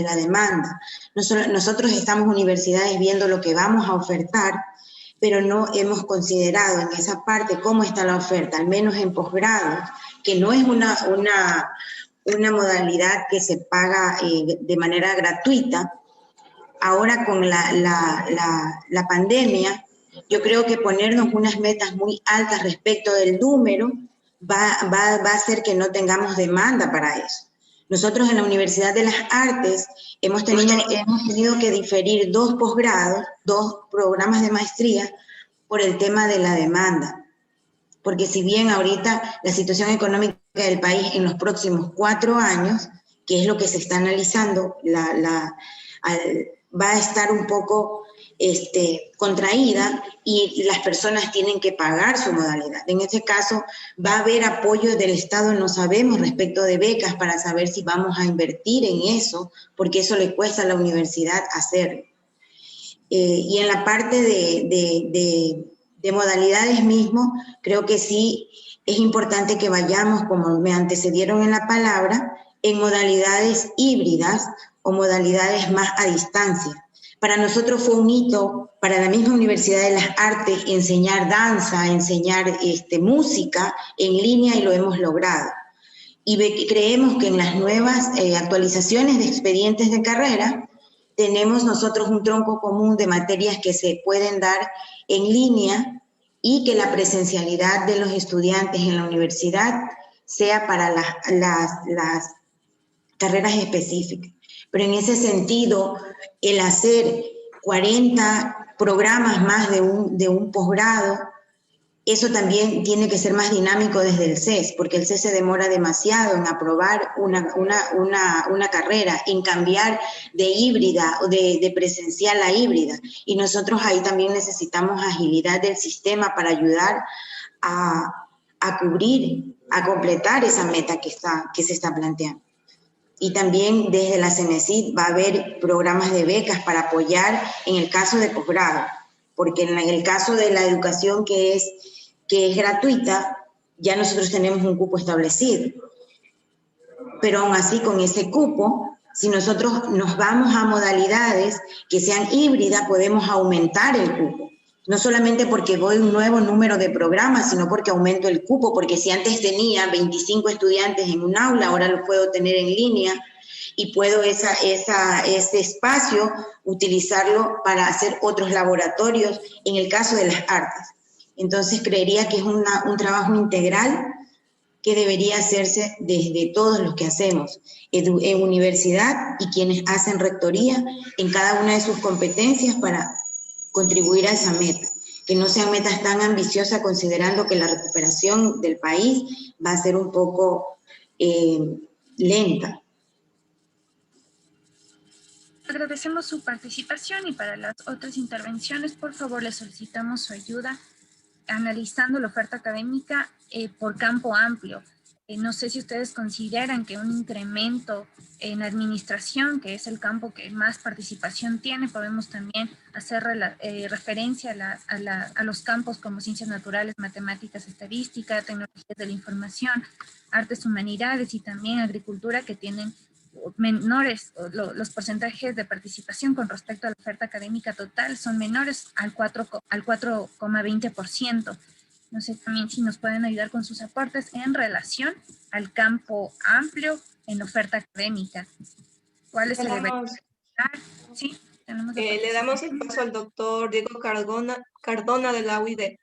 S14: la demanda. Nosotros estamos universidades viendo lo que vamos a ofertar, pero no hemos considerado en esa parte cómo está la oferta, al menos en posgrado, que no es una modalidad que se paga de manera gratuita. Ahora con la pandemia, yo creo que ponernos unas metas muy altas respecto del número va a hacer que no tengamos demanda para eso. Nosotros en la Universidad de las Artes hemos tenido que diferir 2 posgrados, 2 programas de maestría por el tema de la demanda. porque si bien ahorita la situación económica del país en los próximos 4 años, que es lo que se está analizando, va a estar un poco contraída y las personas tienen que pagar su modalidad. En este caso, va a haber apoyo del Estado, no sabemos respecto de becas para saber si vamos a invertir en eso, porque eso le cuesta a la universidad hacerlo. Y en la parte de modalidades mismo, creo que sí es importante que vayamos, como me antecedieron en la palabra, en modalidades híbridas o modalidades más a distancia. Para nosotros fue un hito, para la misma Universidad de las Artes, enseñar danza, enseñar música en línea y lo hemos logrado. Y creemos que en las nuevas actualizaciones de expedientes de carrera, tenemos nosotros un tronco común de materias que se pueden dar en línea y que la presencialidad de los estudiantes en la universidad sea para las carreras específicas. Pero en ese sentido, el hacer 40 programas más de un posgrado, eso también tiene que ser más dinámico desde el CES, porque el CES se demora demasiado en aprobar una carrera, en cambiar de híbrida o de presencial a híbrida. Y nosotros ahí también necesitamos agilidad del sistema para ayudar a cubrir, a completar esa meta que se está planteando. Y también desde la CENESID va a haber programas de becas para apoyar en el caso de posgrado, porque en el caso de la educación que es gratuita, ya nosotros tenemos un cupo establecido. Pero aún así, con ese cupo, si nosotros nos vamos a modalidades que sean híbridas, podemos aumentar el cupo. No solamente porque voy a un nuevo número de programas, sino porque aumento el cupo, porque si antes tenía 25 estudiantes en un aula, ahora lo puedo tener en línea y puedo ese espacio utilizarlo para hacer otros laboratorios en el caso de las artes. Entonces creería que es un trabajo integral que debería hacerse desde todos los que hacemos en universidad y quienes hacen rectoría en cada una de sus competencias para contribuir a esa meta, que no sean metas tan ambiciosas considerando que la recuperación del país va a ser un poco lenta.
S2: Agradecemos su participación y para las otras intervenciones, por favor, le solicitamos su ayuda analizando la oferta académica por campo amplio. No sé si ustedes consideran que un incremento en administración, que es el campo que más participación tiene, podemos también hacer referencia a los campos como ciencias naturales, matemáticas, estadística, tecnologías de la información, artes, humanidades y también agricultura, que tienen menores, los porcentajes de participación con respecto a la oferta académica total son menores al 4,20%. No sé también si nos pueden ayudar con sus aportes en relación al campo amplio en oferta académica. ¿Cuáles se deberían dar? Sí, tenemos
S3: le damos el paso al doctor Diego Cardona de la UID.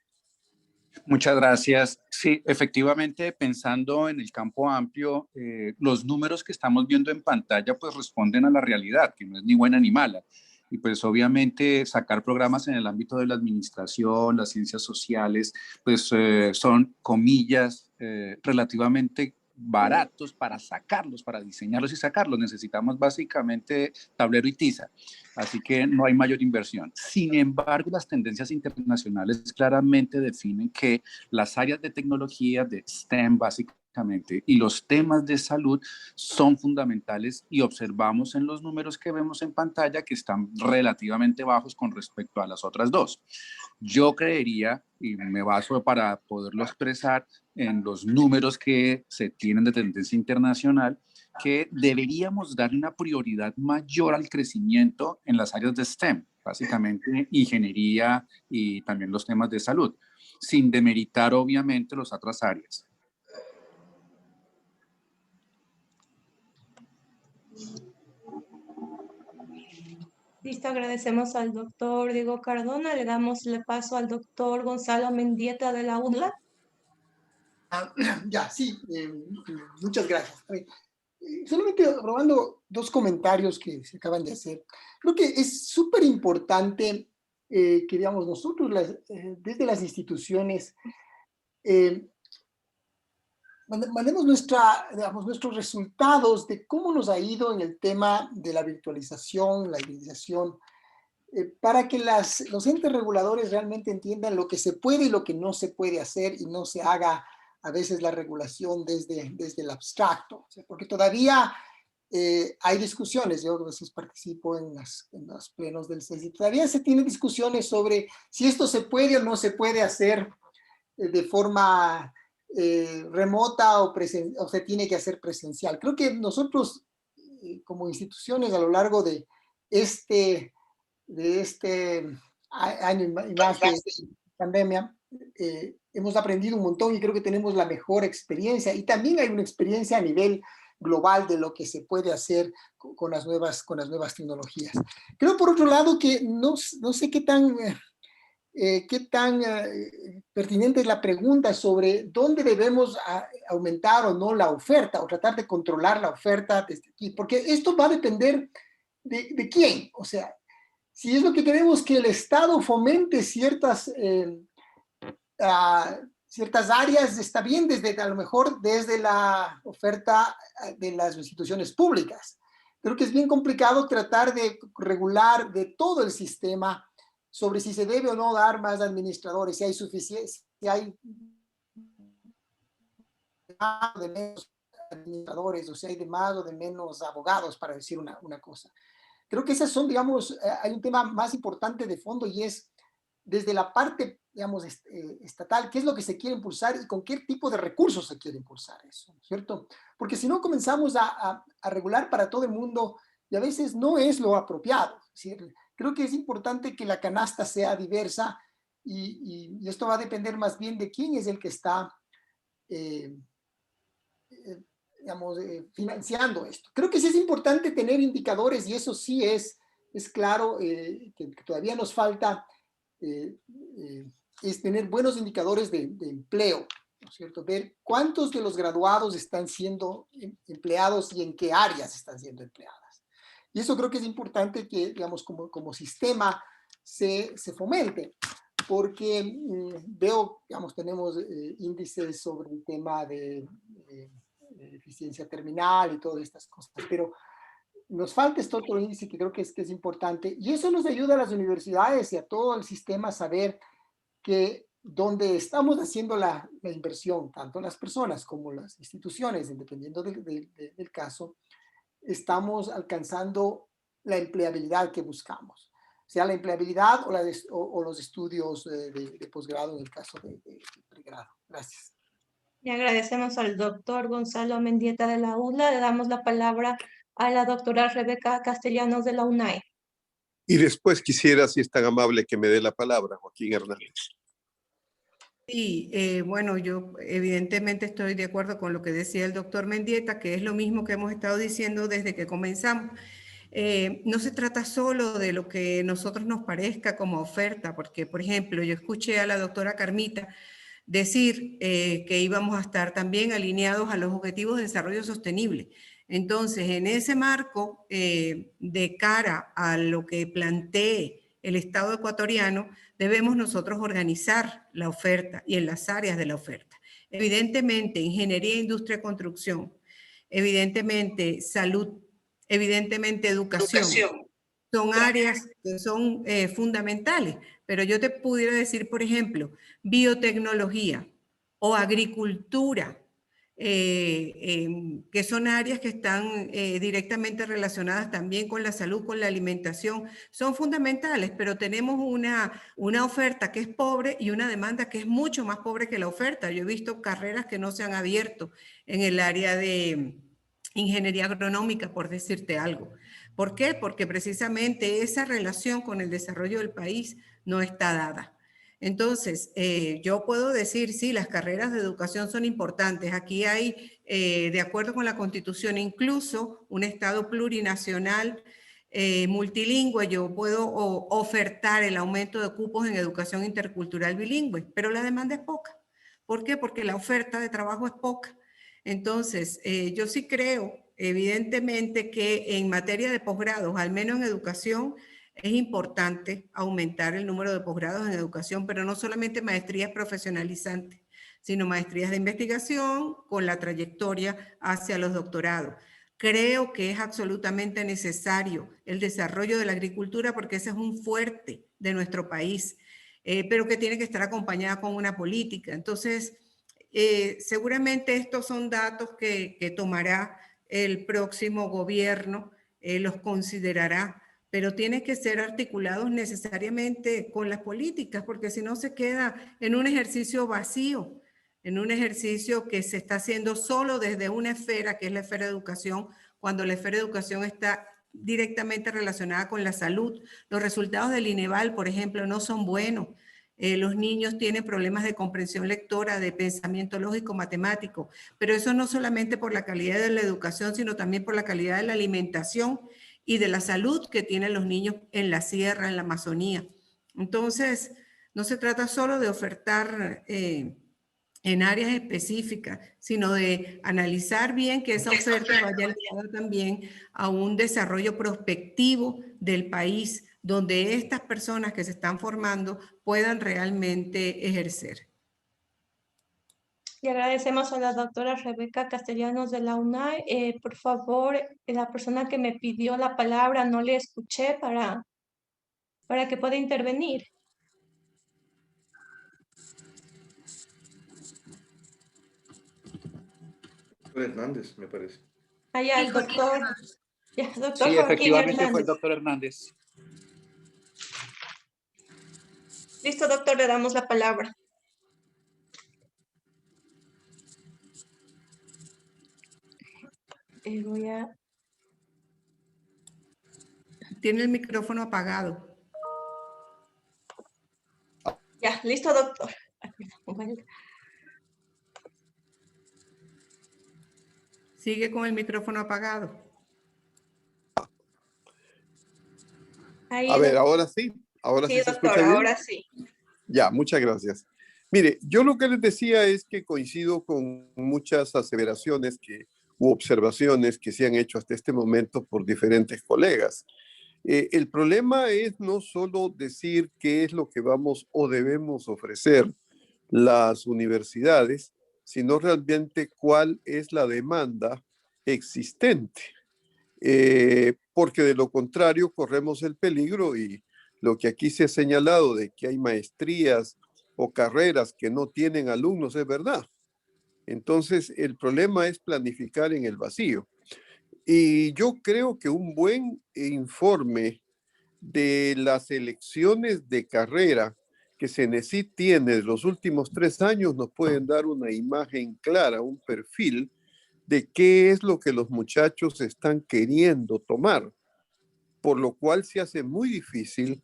S6: Muchas gracias. Sí, efectivamente, pensando en el campo amplio, los números que estamos viendo en pantalla pues responden a la realidad, que no es ni buena ni mala. Y pues obviamente sacar programas en el ámbito de la administración, las ciencias sociales, pues son, comillas, relativamente baratos para sacarlos, para diseñarlos y sacarlos. Necesitamos básicamente tablero y tiza, así que no hay mayor inversión. Sin embargo, las tendencias internacionales claramente definen que las áreas de tecnología, de STEM básicamente, y los temas de salud son fundamentales y observamos en los números que vemos en pantalla que están relativamente bajos con respecto a las otras dos. Yo creería, y me baso para poderlo expresar en los números que se tienen de tendencia internacional, que deberíamos dar una prioridad mayor al crecimiento en las áreas de STEM, básicamente ingeniería y también los temas de salud, sin demeritar obviamente las otras áreas.
S3: Listo, agradecemos al doctor Diego Cardona. Le damos el paso al doctor Gonzalo Mendieta de la UDLA.
S10: Ya, sí, muchas gracias. Solamente robando dos comentarios que se acaban de hacer. Creo que es súper importante que, digamos, nosotros desde las instituciones mandemos nuestros resultados de cómo nos ha ido en el tema de la virtualización, para que los entes reguladores realmente entiendan lo que se puede y lo que no se puede hacer y no se haga a veces la regulación desde el abstracto. O sea, porque todavía hay discusiones, yo a veces participo en los plenos del CES y todavía se tienen discusiones sobre si esto se puede o no se puede hacer de forma remota o se tiene que hacer presencial. Creo que nosotros como instituciones a lo largo de este año y más de pandemia, hemos aprendido un montón y creo que tenemos la mejor experiencia y también hay una experiencia a nivel global de lo que se puede hacer con las nuevas tecnologías. Creo por otro lado que no sé qué tan pertinente es la pregunta sobre dónde debemos aumentar o no la oferta o tratar de controlar la oferta desde aquí, porque esto va a depender de quién. O sea, si es lo que queremos que el Estado fomente ciertas áreas, está bien a lo mejor desde la oferta de las instituciones públicas. Creo que es bien complicado tratar de regular de todo el sistema sobre si se debe o no dar más administradores, si hay suficiente, si hay más o de menos administradores, o si hay de más o de menos abogados, para decir una cosa. Creo que esas son, digamos, hay un tema más importante de fondo y es desde la parte, digamos, estatal, qué es lo que se quiere impulsar y con qué tipo de recursos se quiere impulsar eso, ¿cierto? Porque si no comenzamos a regular para todo el mundo y a veces no es lo apropiado, ¿cierto? Creo que es importante que la canasta sea diversa y esto va a depender más bien de quién es el que está, financiando esto. Creo que sí es importante tener indicadores y eso sí es claro que todavía nos falta, es tener buenos indicadores de empleo, ¿no es cierto? Ver cuántos de los graduados están siendo empleados y en qué áreas están siendo empleadas. Y eso creo que es importante que, digamos, como sistema se fomente, porque veo, digamos, tenemos índices sobre el tema de eficiencia terminal y todas estas cosas, pero nos falta este otro índice que creo que es importante, y eso nos ayuda a las universidades y a todo el sistema a saber que donde estamos haciendo la inversión, tanto las personas como las instituciones, dependiendo del caso, estamos alcanzando la empleabilidad que buscamos, sea la empleabilidad o los estudios de posgrado en el caso de pregrado. Gracias.
S3: Le agradecemos al doctor Gonzalo Mendieta de la UDLA. Le damos la palabra a la doctora Rebeca Castellanos de la UNAE.
S8: Y después quisiera, si es tan amable, que me dé la palabra, Joaquín Hernández.
S5: Sí, bueno, yo evidentemente estoy de acuerdo con lo que decía el doctor Mendieta, que es lo mismo que hemos estado diciendo desde que comenzamos. No se trata solo de lo que nosotros nos parezca como oferta, porque, por ejemplo, yo escuché a la doctora Carmita decir que íbamos a estar también alineados a los Objetivos de Desarrollo Sostenible. Entonces, en ese marco, de cara a lo que plantee el Estado ecuatoriano, debemos nosotros organizar la oferta y en las áreas de la oferta. Evidentemente, ingeniería, industria, construcción, evidentemente, salud, evidentemente, educación. Son áreas que son fundamentales, pero yo te pudiera decir, por ejemplo, biotecnología o agricultura, que son áreas que están directamente relacionadas también con la salud, con la alimentación, son fundamentales, pero tenemos una oferta que es pobre y una demanda que es mucho más pobre que la oferta. Yo he visto carreras que no se han abierto en el área de ingeniería agronómica, por decirte algo. ¿Por qué? Porque precisamente esa relación con el desarrollo del país no está dada. Entonces, yo puedo decir, sí, las carreras de educación son importantes. Aquí hay, de acuerdo con la Constitución, incluso un Estado plurinacional multilingüe. Yo puedo ofertar el aumento de cupos en educación intercultural bilingüe, pero la demanda es poca. ¿Por qué? Porque la oferta de trabajo es poca. Entonces, yo sí creo, evidentemente, que en materia de posgrados, al menos en educación, es importante aumentar el número de posgrados en educación, pero no solamente maestrías profesionalizantes, sino maestrías de investigación con la trayectoria hacia los doctorados. Creo que es absolutamente necesario el desarrollo de la agricultura porque ese es un fuerte de nuestro país, pero que tiene que estar acompañada con una política. Entonces, seguramente estos son datos que tomará el próximo gobierno, los considerará, pero tienen que ser articulados necesariamente con las políticas, porque si no se queda en un ejercicio vacío, en un ejercicio que se está haciendo solo desde una esfera, que es la esfera de educación, cuando la esfera de educación está directamente relacionada con la salud. Los resultados del INEVAL, por ejemplo, no son buenos. Los niños tienen problemas de comprensión lectora, de pensamiento lógico, matemático, pero eso no solamente por la calidad de la educación, sino también por la calidad de la alimentación y de la salud que tienen los niños en la sierra, en la Amazonía. Entonces, no se trata solo de ofertar en áreas específicas, sino de analizar bien que esa oferta vaya ligada también a un desarrollo prospectivo del país, donde estas personas que se están formando puedan realmente ejercer.
S3: Y agradecemos a la doctora Rebeca Castellanos de la UNAI. Por favor, la persona que me pidió la palabra no le escuché para que pueda intervenir.
S12: Hernández, me parece.
S3: Allá el doctor. Ya, doctor
S6: Sí,
S3: Joaquín
S6: efectivamente fue el
S3: Hernández.
S6: doctor Hernández.
S3: Listo, doctor, le damos la palabra. Voy a...
S5: Tiene el micrófono apagado.
S3: Ya, listo, doctor.
S5: Sigue con el micrófono apagado.
S3: Ahí,
S8: A ver,
S3: doctor.
S8: ahora sí. Ahora sí,
S3: Sí,
S8: se
S3: doctor,
S8: escucha bien.
S3: ahora sí.
S8: Ya, muchas gracias. Mire, yo lo que les decía es que coincido con muchas aseveraciones u observaciones que se han hecho hasta este momento por diferentes colegas. El problema es no solo decir qué es lo que vamos o debemos ofrecer las universidades, sino realmente cuál es la demanda existente. Porque de lo contrario corremos el peligro y lo que aquí se ha señalado de que hay maestrías o carreras que no tienen alumnos es verdad. Entonces el problema es planificar en el vacío. Y yo creo que un buen informe de las elecciones de carrera que CENESID tiene los últimos 3 años nos pueden dar una imagen clara, un perfil de qué es lo que los muchachos están queriendo tomar, por lo cual se hace muy difícil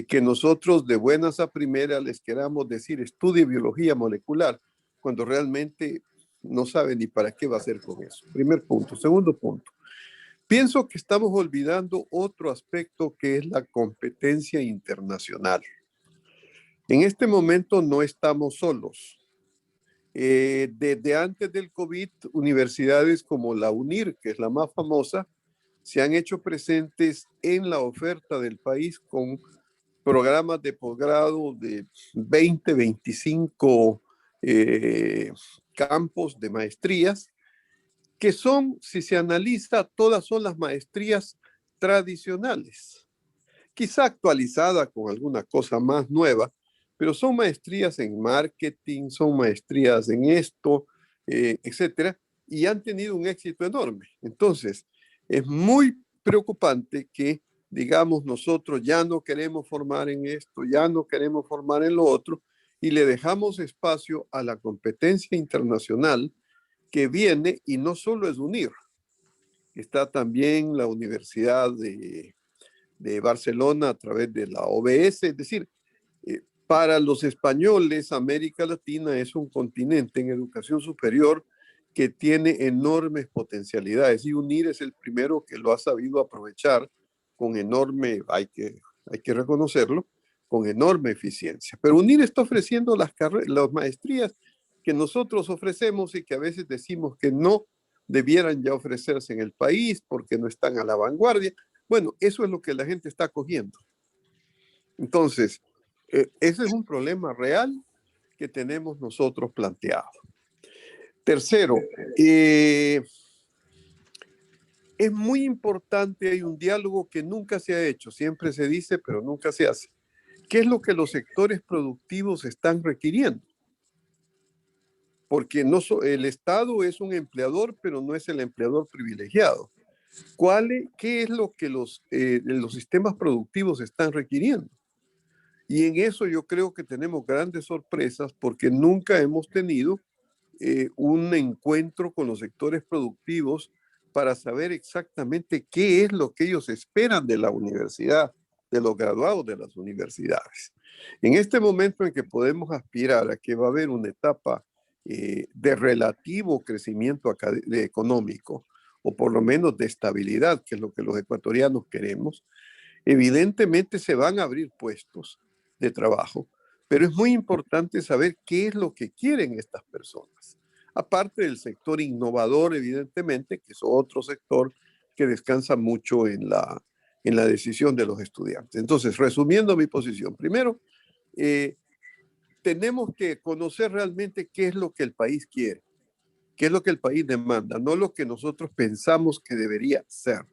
S8: que nosotros de buenas a primeras les queramos decir estudie biología molecular, cuando realmente no saben ni para qué va a hacer con eso. Primer punto. Segundo punto. Pienso que estamos olvidando otro aspecto que es la competencia internacional. En este momento no estamos solos. Desde antes del COVID, universidades como la UNIR, que es la más famosa, se han hecho presentes en la oferta del país con programas de posgrado de 20, 25 campos de maestrías, que son, si se analiza, todas son las maestrías tradicionales, quizá actualizada con alguna cosa más nueva, pero son maestrías en marketing, son maestrías en esto, etcétera, y han tenido un éxito enorme. Entonces, es muy preocupante que, digamos, nosotros ya no queremos formar en esto, ya no queremos formar en lo otro, y le dejamos espacio a la competencia internacional que viene, y no solo es UNIR, está también la Universidad de Barcelona a través de la OBS, es decir, para los españoles, América Latina es un continente en educación superior que tiene enormes potencialidades y UNIR es el primero que lo ha sabido aprovechar con enorme, hay que reconocerlo, con enorme eficiencia. Pero UNIR está ofreciendo las maestrías que nosotros ofrecemos y que a veces decimos que no debieran ya ofrecerse en el país porque no están a la vanguardia. Bueno, eso es lo que la gente está cogiendo. Entonces, ese es un problema real que tenemos nosotros planteado. Tercero, es muy importante, hay un diálogo que nunca se ha hecho, siempre se dice, pero nunca se hace. ¿Qué es lo que los sectores productivos están requiriendo? Porque el Estado es un empleador, pero no es el empleador privilegiado. ¿Qué es lo que los sistemas productivos están requiriendo? Y en eso yo creo que tenemos grandes sorpresas porque nunca hemos tenido un encuentro con los sectores productivos para saber exactamente qué es lo que ellos esperan de la universidad, de los graduados de las universidades. En este momento en que podemos aspirar a que va a haber una etapa de relativo crecimiento económico, o por lo menos de estabilidad, que es lo que los ecuatorianos queremos, evidentemente se van a abrir puestos de trabajo, pero es muy importante saber qué es lo que quieren estas personas. Aparte del sector innovador, evidentemente, que es otro sector que descansa mucho en la decisión de los estudiantes. Entonces, resumiendo mi posición, primero, tenemos que conocer realmente qué es lo que el país quiere, qué es lo que el país demanda, no lo que nosotros pensamos que debería ser.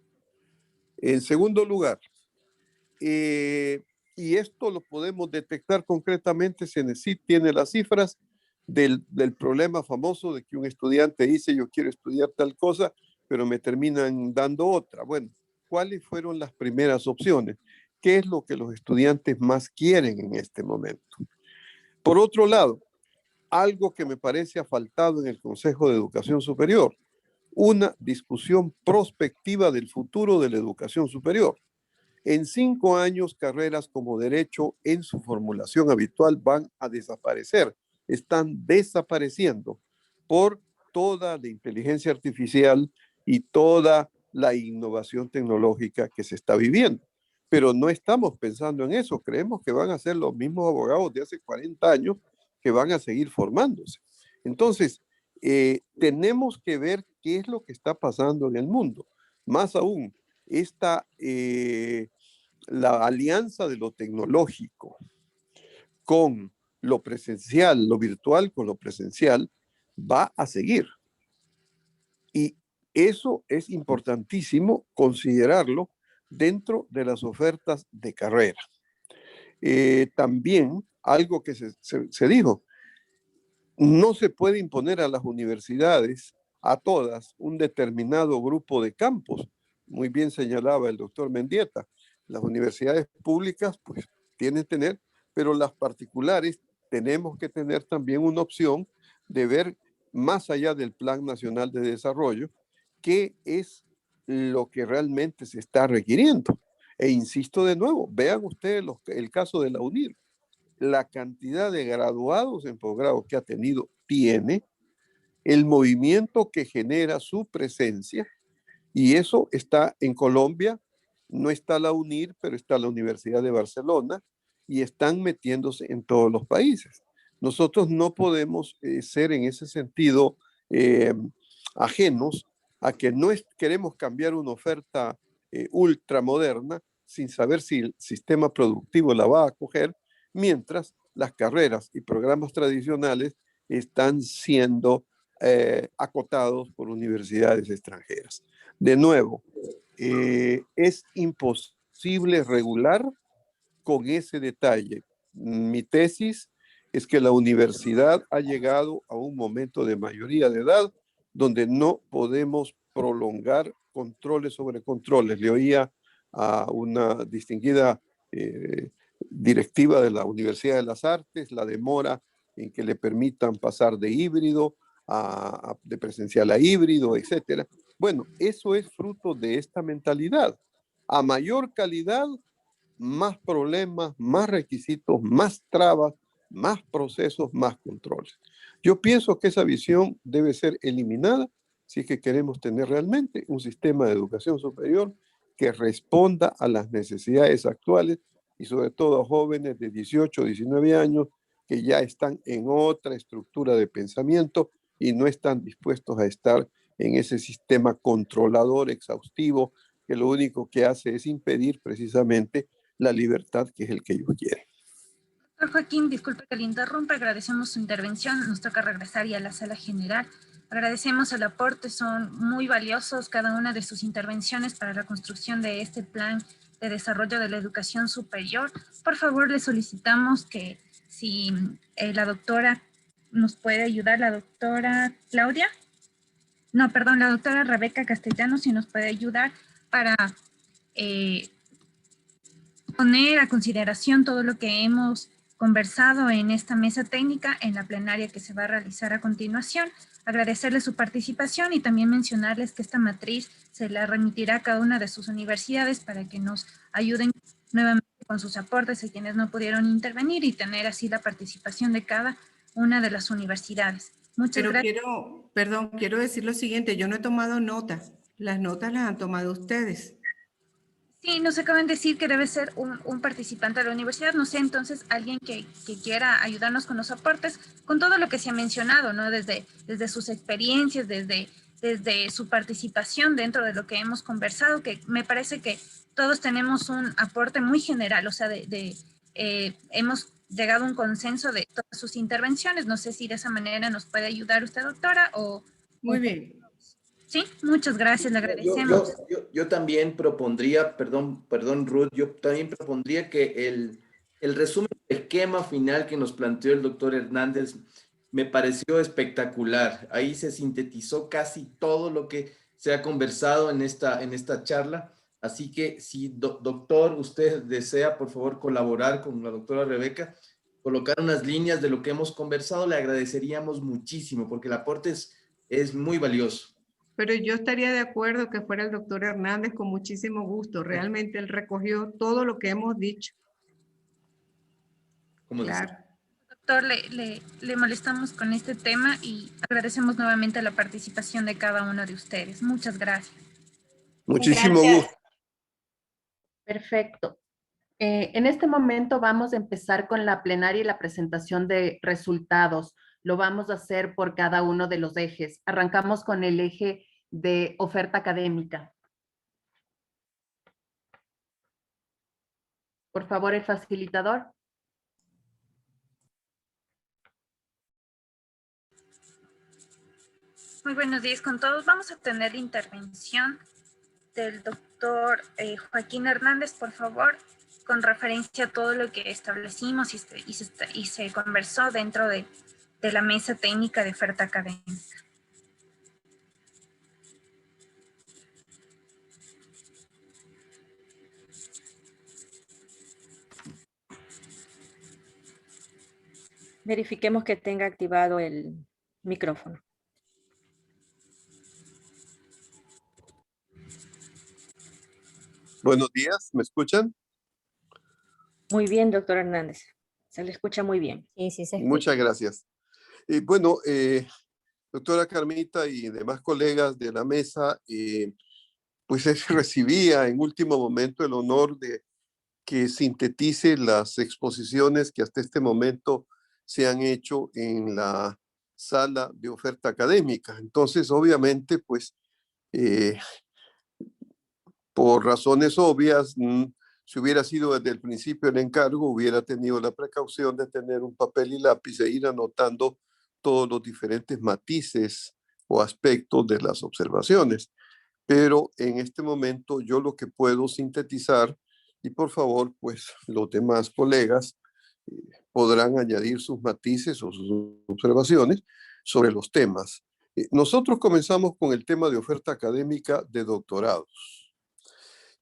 S8: En segundo lugar, y esto lo podemos detectar concretamente, CENESID tiene las cifras del problema famoso de que un estudiante dice yo quiero estudiar tal cosa, pero me terminan dando otra. Bueno, ¿cuáles fueron las primeras opciones? ¿Qué es lo que los estudiantes más quieren en este momento? Por otro lado, algo que me parece ha faltado en el Consejo de Educación Superior, una discusión prospectiva del futuro de la educación superior. En 5 años, carreras como derecho en su formulación habitual van a desaparecer, están desapareciendo por toda la inteligencia artificial y toda la innovación tecnológica que se está viviendo. Pero no estamos pensando en eso, creemos que van a ser los mismos abogados de hace 40 años que van a seguir formándose. Entonces, tenemos que ver qué es lo que está pasando en el mundo. Más aún, la alianza de lo tecnológico con lo presencial, lo virtual con lo presencial, va a seguir. Y eso es importantísimo considerarlo dentro de las ofertas de carrera. También algo que se dijo, no se puede imponer a las universidades, a todas, un determinado grupo de campos. Muy bien señalaba el doctor Mendieta. Las universidades públicas, pues, tienen que tener, pero las particulares tenemos que tener también una opción de ver más allá del Plan Nacional de Desarrollo, qué es lo que realmente se está requiriendo. E insisto de nuevo, vean ustedes el caso de la UNIR. La cantidad de graduados en posgrado que ha tenido, tiene, el movimiento que genera su presencia, y eso está en Colombia, no está la UNIR, pero está la Universidad de Barcelona, y están metiéndose en todos los países. Nosotros no podemos ser en ese sentido ajenos a que no queremos cambiar una oferta ultramoderna sin saber si el sistema productivo la va a acoger, mientras las carreras y programas tradicionales están siendo acotados por universidades extranjeras. De nuevo, es imposible regular con ese detalle. Mi tesis es que la universidad ha llegado a un momento de mayoría de edad donde no podemos prolongar controles sobre controles. Le oía a una distinguida directiva de la Universidad de las Artes la demora en que le permitan pasar de híbrido de presencial a híbrido, etcétera. Bueno, eso es fruto de esta mentalidad. A mayor calidad, más problemas, más requisitos, más trabas, más procesos, más controles. Yo pienso que esa visión debe ser eliminada si es que queremos tener realmente un sistema de educación superior que responda a las necesidades actuales y sobre todo a jóvenes de 18, 19 años que ya están en otra estructura de pensamiento y no están dispuestos a estar en ese sistema controlador, exhaustivo, que lo único que hace es impedir precisamente la libertad, que es el que ellos quieren.
S2: Joaquín, disculpe que le interrumpa, agradecemos su intervención, nos toca regresar ya a la sala general. Agradecemos el aporte, son muy valiosos cada una de sus intervenciones para la construcción de este plan de desarrollo de la educación superior. Por favor, le solicitamos que si la doctora nos puede ayudar, la doctora Claudia, no, perdón, la doctora Rebeca Castellanos, si nos puede ayudar para poner a consideración todo lo que hemos conversado en esta mesa técnica en la plenaria que se va a realizar a continuación. Agradecerles su participación y también mencionarles que esta matriz se la remitirá a cada una de sus universidades para que nos ayuden nuevamente con sus aportes a quienes no pudieron intervenir y tener así la participación de cada una de las universidades. Muchas gracias.
S5: Quiero decir lo siguiente, yo no he tomado notas, las notas las han tomado ustedes.
S2: Sí, nos acaban de decir que debe ser un participante de la universidad, no sé, entonces alguien que quiera ayudarnos con los aportes, con todo lo que se ha mencionado, ¿no? Desde sus experiencias, desde su participación dentro de lo que hemos conversado, que me parece que todos tenemos un aporte muy general, o sea, hemos llegado a un consenso de todas sus intervenciones, no sé si de esa manera nos puede ayudar usted, doctora, o...
S5: Muy bien.
S2: Sí, muchas gracias, le agradecemos.
S12: Yo también propondría, perdón Ruth, yo también propondría que el resumen del esquema final que nos planteó el doctor Hernández me pareció espectacular. Ahí se sintetizó casi todo lo que se ha conversado en esta charla. Así que si, doctor, usted desea, por favor, colaborar con la doctora Rebeca, colocar unas líneas de lo que hemos conversado, le agradeceríamos muchísimo porque el aporte es muy valioso.
S5: Pero yo estaría de acuerdo que fuera el doctor Hernández con muchísimo gusto. Realmente él recogió todo lo que hemos dicho.
S2: Claro. Doctor, le molestamos con este tema y agradecemos nuevamente la participación de cada uno de ustedes. Muchas gracias.
S8: Muchísimo gusto.
S15: Perfecto. En este momento vamos a empezar con la plenaria y la presentación de resultados. Lo vamos a hacer por cada uno de los ejes. Arrancamos con el eje de oferta académica. Por favor, el facilitador.
S2: Muy buenos días con todos. Vamos a tener la intervención del doctor Joaquín Hernández, por favor, con referencia a todo lo que establecimos y se conversó dentro de la mesa técnica de oferta académica.
S16: Verifiquemos que tenga activado el micrófono.
S8: Buenos días, ¿me escuchan?
S16: Muy bien, doctor Hernández. Se le escucha muy bien.
S17: Sí, sí, se escucha.
S8: Muchas gracias. Doctora Carmita y demás colegas de la mesa, pues recibía en último momento el honor de que sintetice las exposiciones que hasta este momento se han hecho en la sala de oferta académica. Entonces, obviamente, pues, por razones obvias, si hubiera sido desde el principio el encargo, hubiera tenido la precaución de tener un papel y lápiz e ir anotando todos los diferentes matices o aspectos de las observaciones. Pero en este momento yo lo que puedo sintetizar, y por favor, pues los demás colegas podrán añadir sus matices o sus observaciones sobre los temas. Nosotros comenzamos con el tema de oferta académica de doctorados.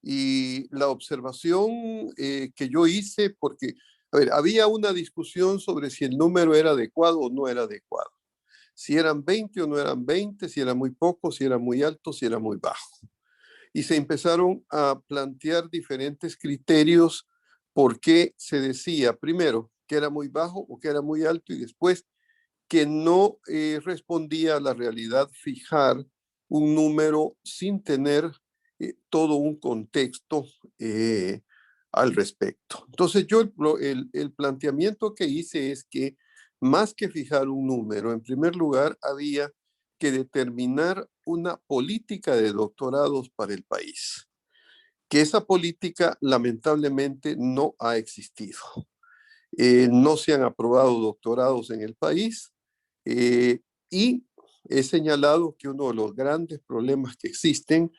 S8: Y la observación que yo hice, porque, a ver, había una discusión sobre si el número era adecuado o no era adecuado. Si eran 20 o no eran 20, si era muy poco, si era muy alto, si era muy bajo. Y se empezaron a plantear diferentes criterios por qué se decía, primero, que era muy bajo o que era muy alto, y después que no respondía a la realidad fijar un número sin tener todo un contexto al respecto. Entonces yo el planteamiento que hice es que más que fijar un número, en primer lugar había que determinar una política de doctorados para el país, que esa política lamentablemente no ha existido. No se han aprobado doctorados en el país y he señalado que uno de los grandes problemas que existen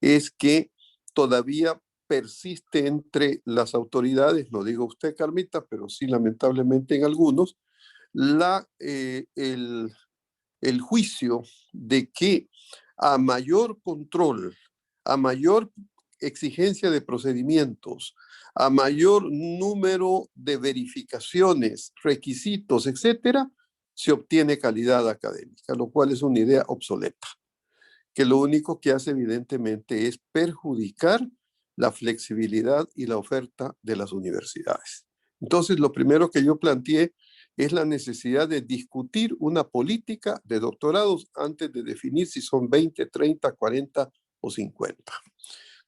S8: es que todavía persiste entre las autoridades, no digo usted, Carmita, pero sí lamentablemente en algunos, el juicio de que a mayor control, a mayor exigencia de procedimientos, a mayor número de verificaciones, requisitos, etcétera, se obtiene calidad académica, lo cual es una idea obsoleta, que lo único que hace evidentemente es perjudicar la flexibilidad y la oferta de las universidades. Entonces, lo primero que yo planteé es la necesidad de discutir una política de doctorados antes de definir si son 20, 30, 40 o 50.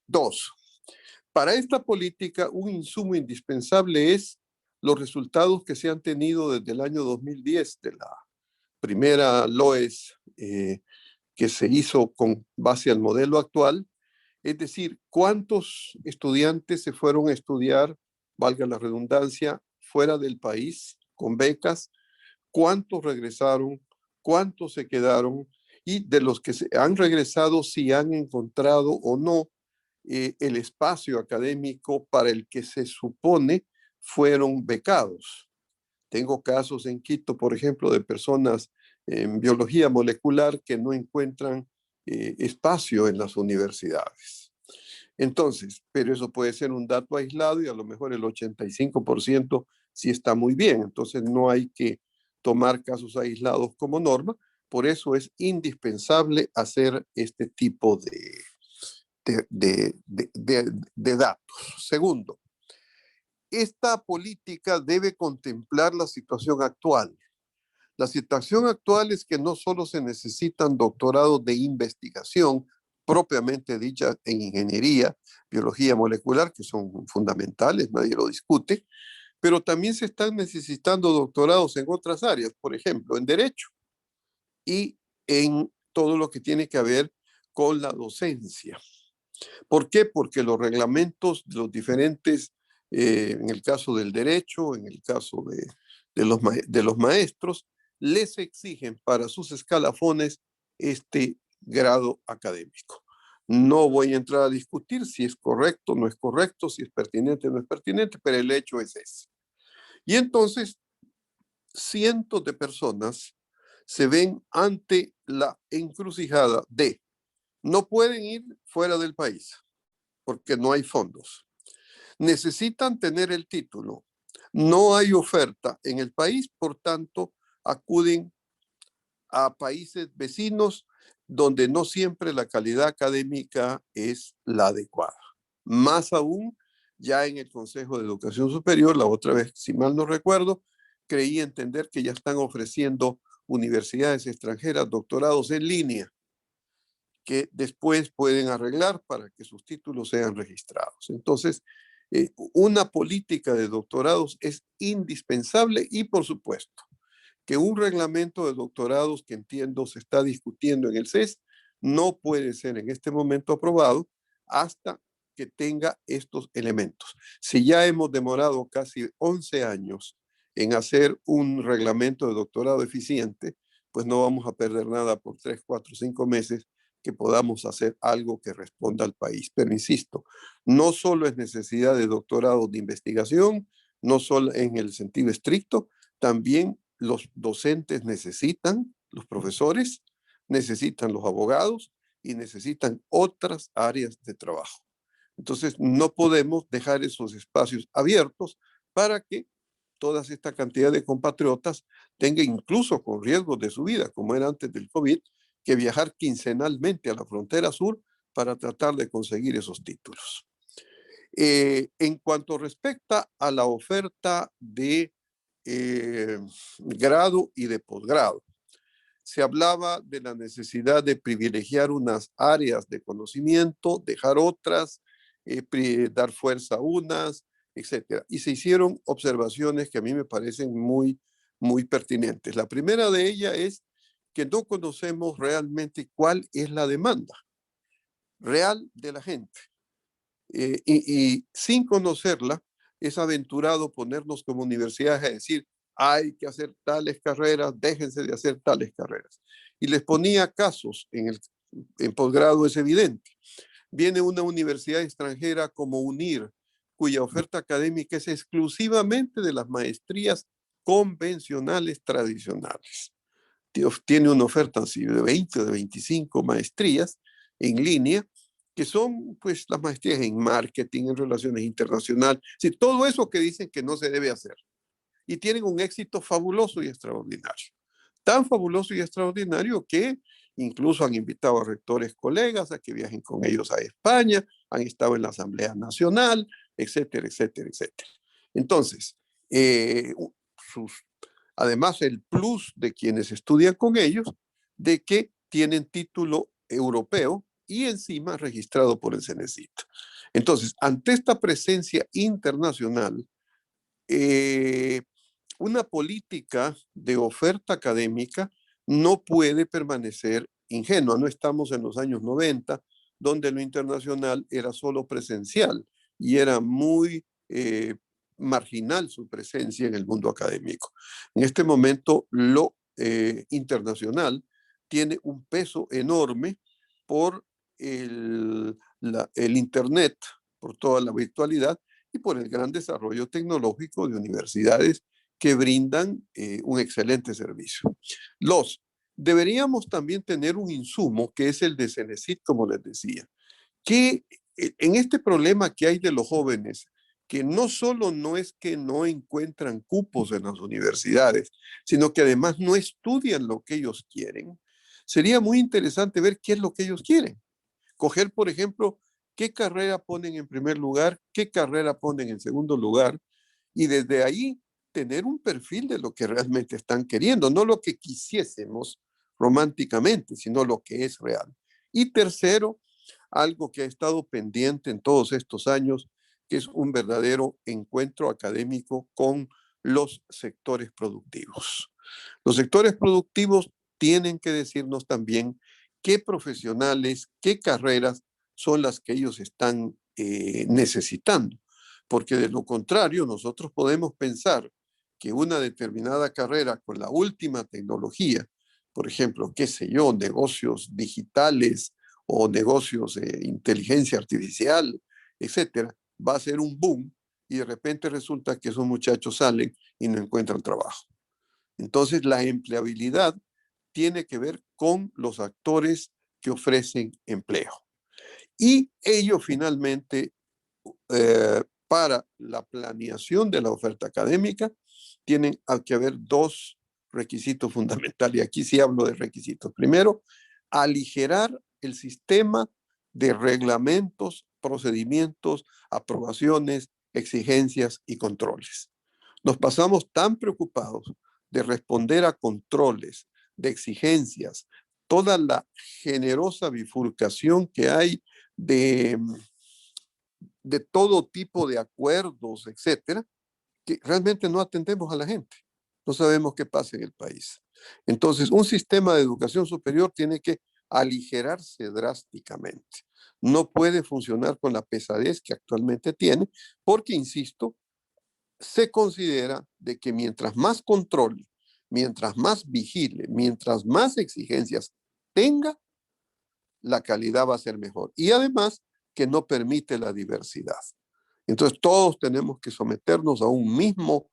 S8: 2. Para esta política, un insumo indispensable es los resultados que se han tenido desde el año 2010 de la primera LOES que se hizo con base al modelo actual, es decir, cuántos estudiantes se fueron a estudiar, valga la redundancia, fuera del país con becas, cuántos regresaron, cuántos se quedaron y de los que se han regresado si han encontrado o no el espacio académico para el que se supone fueron becados. Tengo casos en Quito, por ejemplo, de personas en biología molecular que no encuentran espacio en las universidades. Entonces, pero eso puede ser un dato aislado y a lo mejor el 85% sí está muy bien. Entonces no hay que tomar casos aislados como norma. Por eso es indispensable hacer este tipo de datos. Segundo, esta política debe contemplar la situación actual. La situación actual es que no solo se necesitan doctorados de investigación propiamente dicha en ingeniería, biología molecular, que son fundamentales, nadie lo discute, pero también se están necesitando doctorados en otras áreas, por ejemplo, en derecho y en todo lo que tiene que ver con la docencia. ¿Por qué? Porque los reglamentos de los diferentes, en el caso del derecho, en el caso de los maestros, les exigen para sus escalafones este grado académico. No voy a entrar a discutir si es correcto o no es correcto, si es pertinente o no es pertinente, pero el hecho es ese. Y entonces, cientos de personas se ven ante la encrucijada de no pueden ir fuera del país porque no hay fondos. Necesitan tener el título. No hay oferta en el país, por tanto, acuden a países vecinos donde no siempre la calidad académica es la adecuada. Más aún, ya en el Consejo de Educación Superior, la otra vez, si mal no recuerdo, creí entender que ya están ofreciendo universidades extranjeras doctorados en línea que después pueden arreglar para que sus títulos sean registrados. Entonces, una política de doctorados es indispensable y, por supuesto, que un reglamento de doctorados que entiendo se está discutiendo en el CES no puede ser en este momento aprobado hasta que tenga estos elementos. Si ya hemos demorado casi 11 años en hacer un reglamento de doctorado eficiente, pues no vamos a perder nada por 3, 4, 5 meses que podamos hacer algo que responda al país. Pero insisto, no solo es necesidad de doctorado de investigación, no solo en el sentido estricto, también los docentes necesitan, los profesores necesitan los abogados y necesitan otras áreas de trabajo. Entonces, no podemos dejar esos espacios abiertos para que toda esta cantidad de compatriotas tenga incluso con riesgos de su vida, como era antes del COVID, que viajar quincenalmente a la frontera sur para tratar de conseguir esos títulos. En cuanto respecta a la oferta de grado y de posgrado, se hablaba de la necesidad de privilegiar unas áreas de conocimiento, dejar otras, dar fuerza a unas, etc. Y se hicieron observaciones que a mí me parecen muy, muy pertinentes. La primera de ellas es que no conocemos realmente cuál es la demanda real de la gente. Y sin conocerla, es aventurado ponernos como universidades a decir, hay que hacer tales carreras, déjense de hacer tales carreras. Y les ponía casos, en posgrado es evidente. Viene una universidad extranjera como UNIR, cuya oferta académica es exclusivamente de las maestrías convencionales tradicionales. Tiene una oferta así de 20 o de 25 maestrías en línea, que son pues las maestrías en marketing, en relaciones internacionales, sí, todo eso que dicen que no se debe hacer. Y tienen un éxito fabuloso y extraordinario. Tan fabuloso y extraordinario que incluso han invitado a rectores colegas a que viajen con ellos a España, han estado en la Asamblea Nacional, etcétera, etcétera, etcétera. Entonces, además el plus de quienes estudian con ellos, de que tienen título europeo y encima registrado por el CENESID. Entonces, ante esta presencia internacional, una política de oferta académica no puede permanecer ingenua. No estamos en los años 90, donde lo internacional era solo presencial y era muy marginal su presencia en el mundo académico. En este momento, lo internacional tiene un peso enorme por el Internet, por toda la virtualidad y por el gran desarrollo tecnológico de universidades que brindan un excelente servicio. Deberíamos también tener un insumo que es el de CENESID, como les decía, que en este problema que hay de los jóvenes, que no solo no es que no encuentran cupos en las universidades, sino que además no estudian lo que ellos quieren, sería muy interesante ver qué es lo que ellos quieren. Coger, por ejemplo, qué carrera ponen en primer lugar, qué carrera ponen en segundo lugar, y desde ahí tener un perfil de lo que realmente están queriendo, no lo que quisiésemos románticamente, sino lo que es real. Y tercero, algo que ha estado pendiente en todos estos años, que es un verdadero encuentro académico con los sectores productivos. Los sectores productivos tienen que decirnos también qué profesionales, qué carreras son las que ellos están necesitando. Porque de lo contrario, nosotros podemos pensar que una determinada carrera con la última tecnología, por ejemplo, qué sé yo, negocios digitales o negocios de inteligencia artificial, etcétera, va a ser un boom y de repente resulta que esos muchachos salen y no encuentran trabajo. Entonces, la empleabilidad tiene que ver con los actores que ofrecen empleo. Y ello finalmente, para la planeación de la oferta académica, tienen que haber dos requisitos fundamentales. Y aquí sí hablo de requisitos. Primero, aligerar el sistema de reglamentos, procedimientos, aprobaciones, exigencias y controles. Nos pasamos tan preocupados de responder a controles, de exigencias, toda la generosa bifurcación que hay de todo tipo de acuerdos, etcétera, que realmente no atendemos a la gente. No sabemos qué pasa en el país. Entonces, un sistema de educación superior tiene que aligerarse drásticamente. No puede funcionar con la pesadez que actualmente tiene, porque, insisto, se considera de que mientras más control, mientras más vigile, mientras más exigencias tenga, la calidad va a ser mejor. Y además, que no permite la diversidad. Entonces, todos tenemos que someternos a un mismo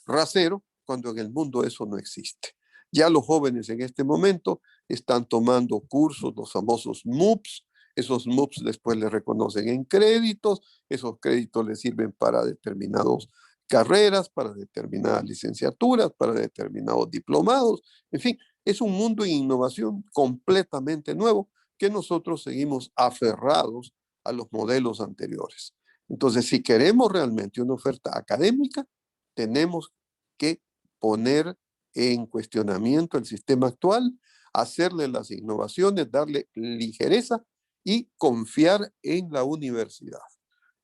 S8: rasero, cuando en el mundo eso no existe. Ya los jóvenes en este momento están tomando cursos, los famosos MOOCs. Esos MOOCs después les reconocen en créditos, esos créditos les sirven para determinadas carreras, para determinadas licenciaturas, para determinados diplomados, en fin, es un mundo de innovación completamente nuevo que nosotros seguimos aferrados a los modelos anteriores. Entonces, si queremos realmente una oferta académica, tenemos que poner en cuestionamiento el sistema actual, hacerle las innovaciones, darle ligereza y confiar en la universidad.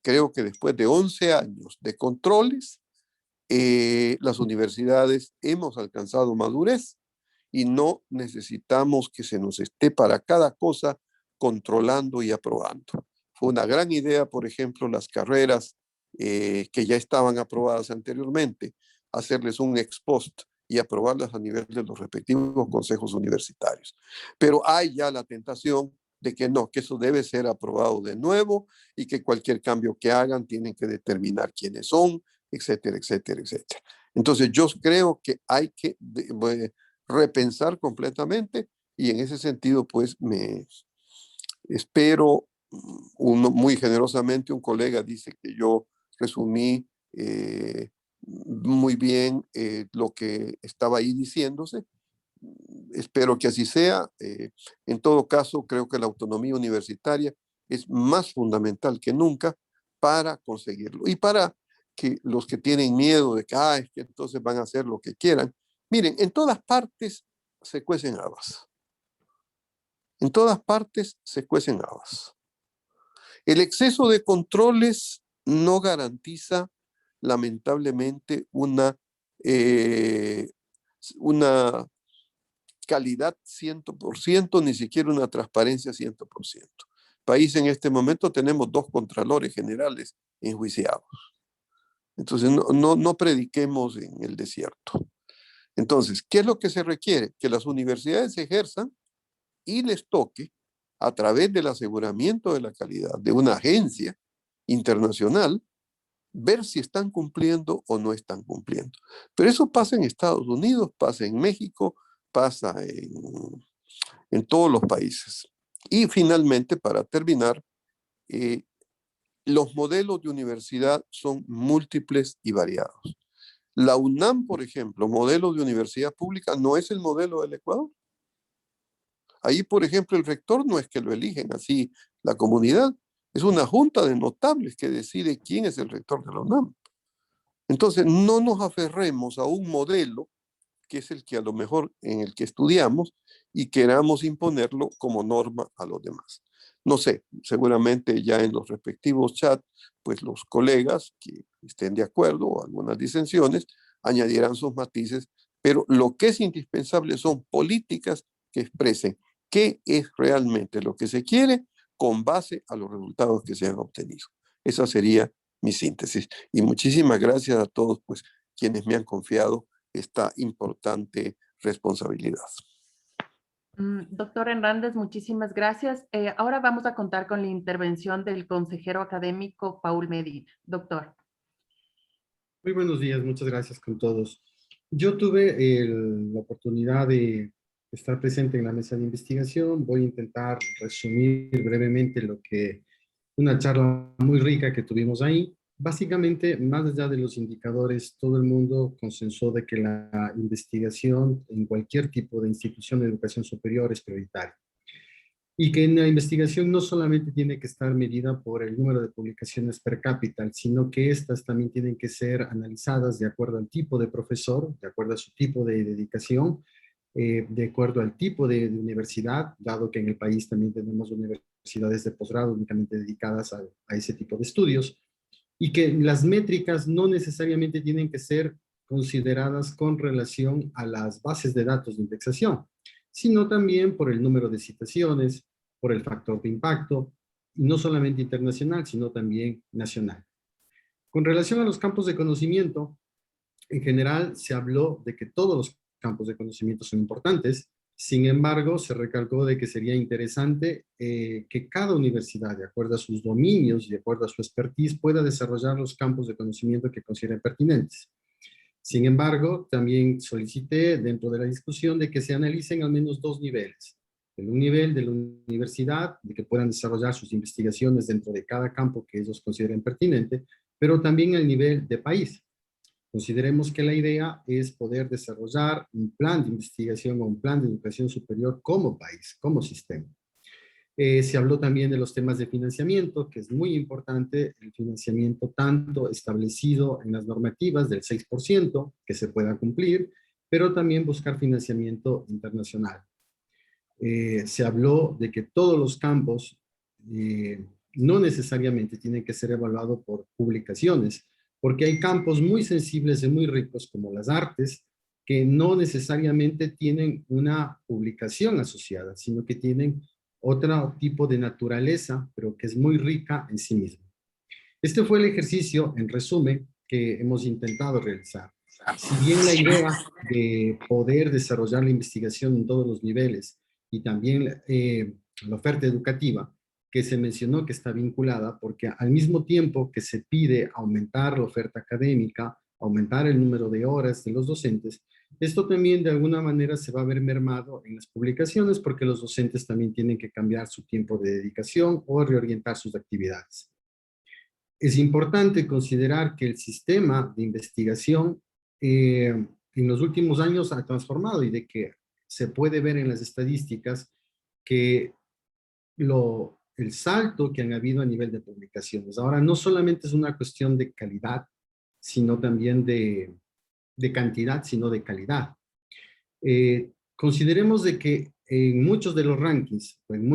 S8: Creo que después de 11 años de controles, las universidades hemos alcanzado madurez y no necesitamos que se nos esté para cada cosa controlando y aprobando. Fue una gran idea, por ejemplo, las carreras que ya estaban aprobadas anteriormente, hacerles un ex post y aprobarlas a nivel de los respectivos consejos universitarios. Pero hay ya la tentación de que no, que eso debe ser aprobado de nuevo y que cualquier cambio que hagan tienen que determinar quiénes son, etcétera, etcétera, etcétera. Entonces yo creo que hay que repensar completamente y en ese sentido pues me espero, muy generosamente un colega dice que yo resumí muy bien lo que estaba ahí diciéndose. Espero que así sea. En todo caso, creo que la autonomía universitaria es más fundamental que nunca para conseguirlo. Y para que los que tienen miedo de que, es que entonces van a hacer lo que quieran. Miren, en todas partes se cuecen habas. En todas partes se cuecen habas. El exceso de controles no garantiza, lamentablemente, una calidad 100%, ni siquiera una transparencia 100%. País en este momento tenemos 2 contralores generales enjuiciados. Entonces, no prediquemos en el desierto. Entonces, ¿qué es lo que se requiere? Que las universidades ejerzan y les toque, a través del aseguramiento de la calidad de una agencia internacional, ver si están cumpliendo o no están cumpliendo. Pero eso pasa en Estados Unidos, pasa en México, pasa en todos los países. Y finalmente, para terminar, los modelos de universidad son múltiples y variados. La UNAM, por ejemplo, modelo de universidad pública, no es el modelo del Ecuador. Ahí, por ejemplo, el rector no es que lo eligen así la comunidad, es una junta de notables que decide quién es el rector de la UNAM. Entonces, no nos aferremos a un modelo que es el que a lo mejor en el que estudiamos y queramos imponerlo como norma a los demás. No sé, seguramente ya en los respectivos chats, pues los colegas que estén de acuerdo o algunas disensiones añadirán sus matices, pero lo que es indispensable son políticas que expresen qué es realmente lo que se quiere con base a los resultados que se han obtenido. Esa sería mi síntesis. Y muchísimas gracias a todos, pues, quienes me han confiado esta importante responsabilidad.
S15: Doctor Hernández, muchísimas gracias. Ahora vamos a contar con la intervención del consejero académico Paul Medina. Doctor.
S17: Muy buenos días, muchas gracias con todos. Yo tuve la oportunidad de estar presente en la mesa de investigación. Voy a intentar resumir brevemente una charla muy rica que tuvimos ahí. Básicamente, más allá de los indicadores, todo el mundo consensó de que la investigación en cualquier tipo de institución de educación superior es prioritaria. Y que en la investigación no solamente tiene que estar medida por el número de publicaciones per cápita, sino que estas también tienen que ser analizadas de acuerdo al tipo de profesor, de acuerdo a su tipo de dedicación, de acuerdo al tipo de universidad, dado que en el país también tenemos universidades de posgrado únicamente dedicadas a ese tipo de estudios, y que las métricas no necesariamente tienen que ser consideradas con relación a las bases de datos de indexación, sino también por el número de citaciones, por el factor de impacto, y no solamente internacional, sino también nacional. Con relación a los campos de conocimiento, en general se habló de que todos los campos de conocimiento son importantes, sin embargo, se recalcó de que sería interesante que cada universidad, de acuerdo a sus dominios y de acuerdo a su expertise, pueda desarrollar los campos de conocimiento que consideren pertinentes. Sin embargo, también solicité dentro de la discusión de que se analicen al menos 2 niveles. Un nivel de la universidad, de que puedan desarrollar sus investigaciones dentro de cada campo que ellos consideren pertinente, pero también el nivel de país. Consideremos que la idea es poder desarrollar un plan de investigación o un plan de educación superior como país, como sistema. Se habló también de los temas de financiamiento, que es muy importante el financiamiento tanto establecido en las normativas del 6% que se pueda cumplir, pero también buscar financiamiento internacional. Se habló de que todos los campos no necesariamente tienen que ser evaluados por publicaciones, porque hay campos muy sensibles y muy ricos como las artes, que no necesariamente tienen una publicación asociada, sino que tienen otro tipo de naturaleza, pero que es muy rica en sí misma. Este fue el ejercicio, en resumen, que hemos intentado realizar. Si bien la idea de poder desarrollar la investigación en todos los niveles y también la oferta educativa, que se mencionó que está vinculada, porque al mismo tiempo que se pide aumentar la oferta académica, aumentar el número de horas de los docentes, esto también de alguna manera se va a ver mermado en las publicaciones porque los docentes también tienen que cambiar su tiempo de dedicación o reorientar sus actividades. Es importante considerar que el sistema de investigación en los últimos años ha transformado y de que se puede ver en las estadísticas que el salto que han habido a nivel de publicaciones. Ahora no solamente es una cuestión de calidad, sino también de cantidad, sino de calidad. Consideremos de que en muchos de los rankings, o en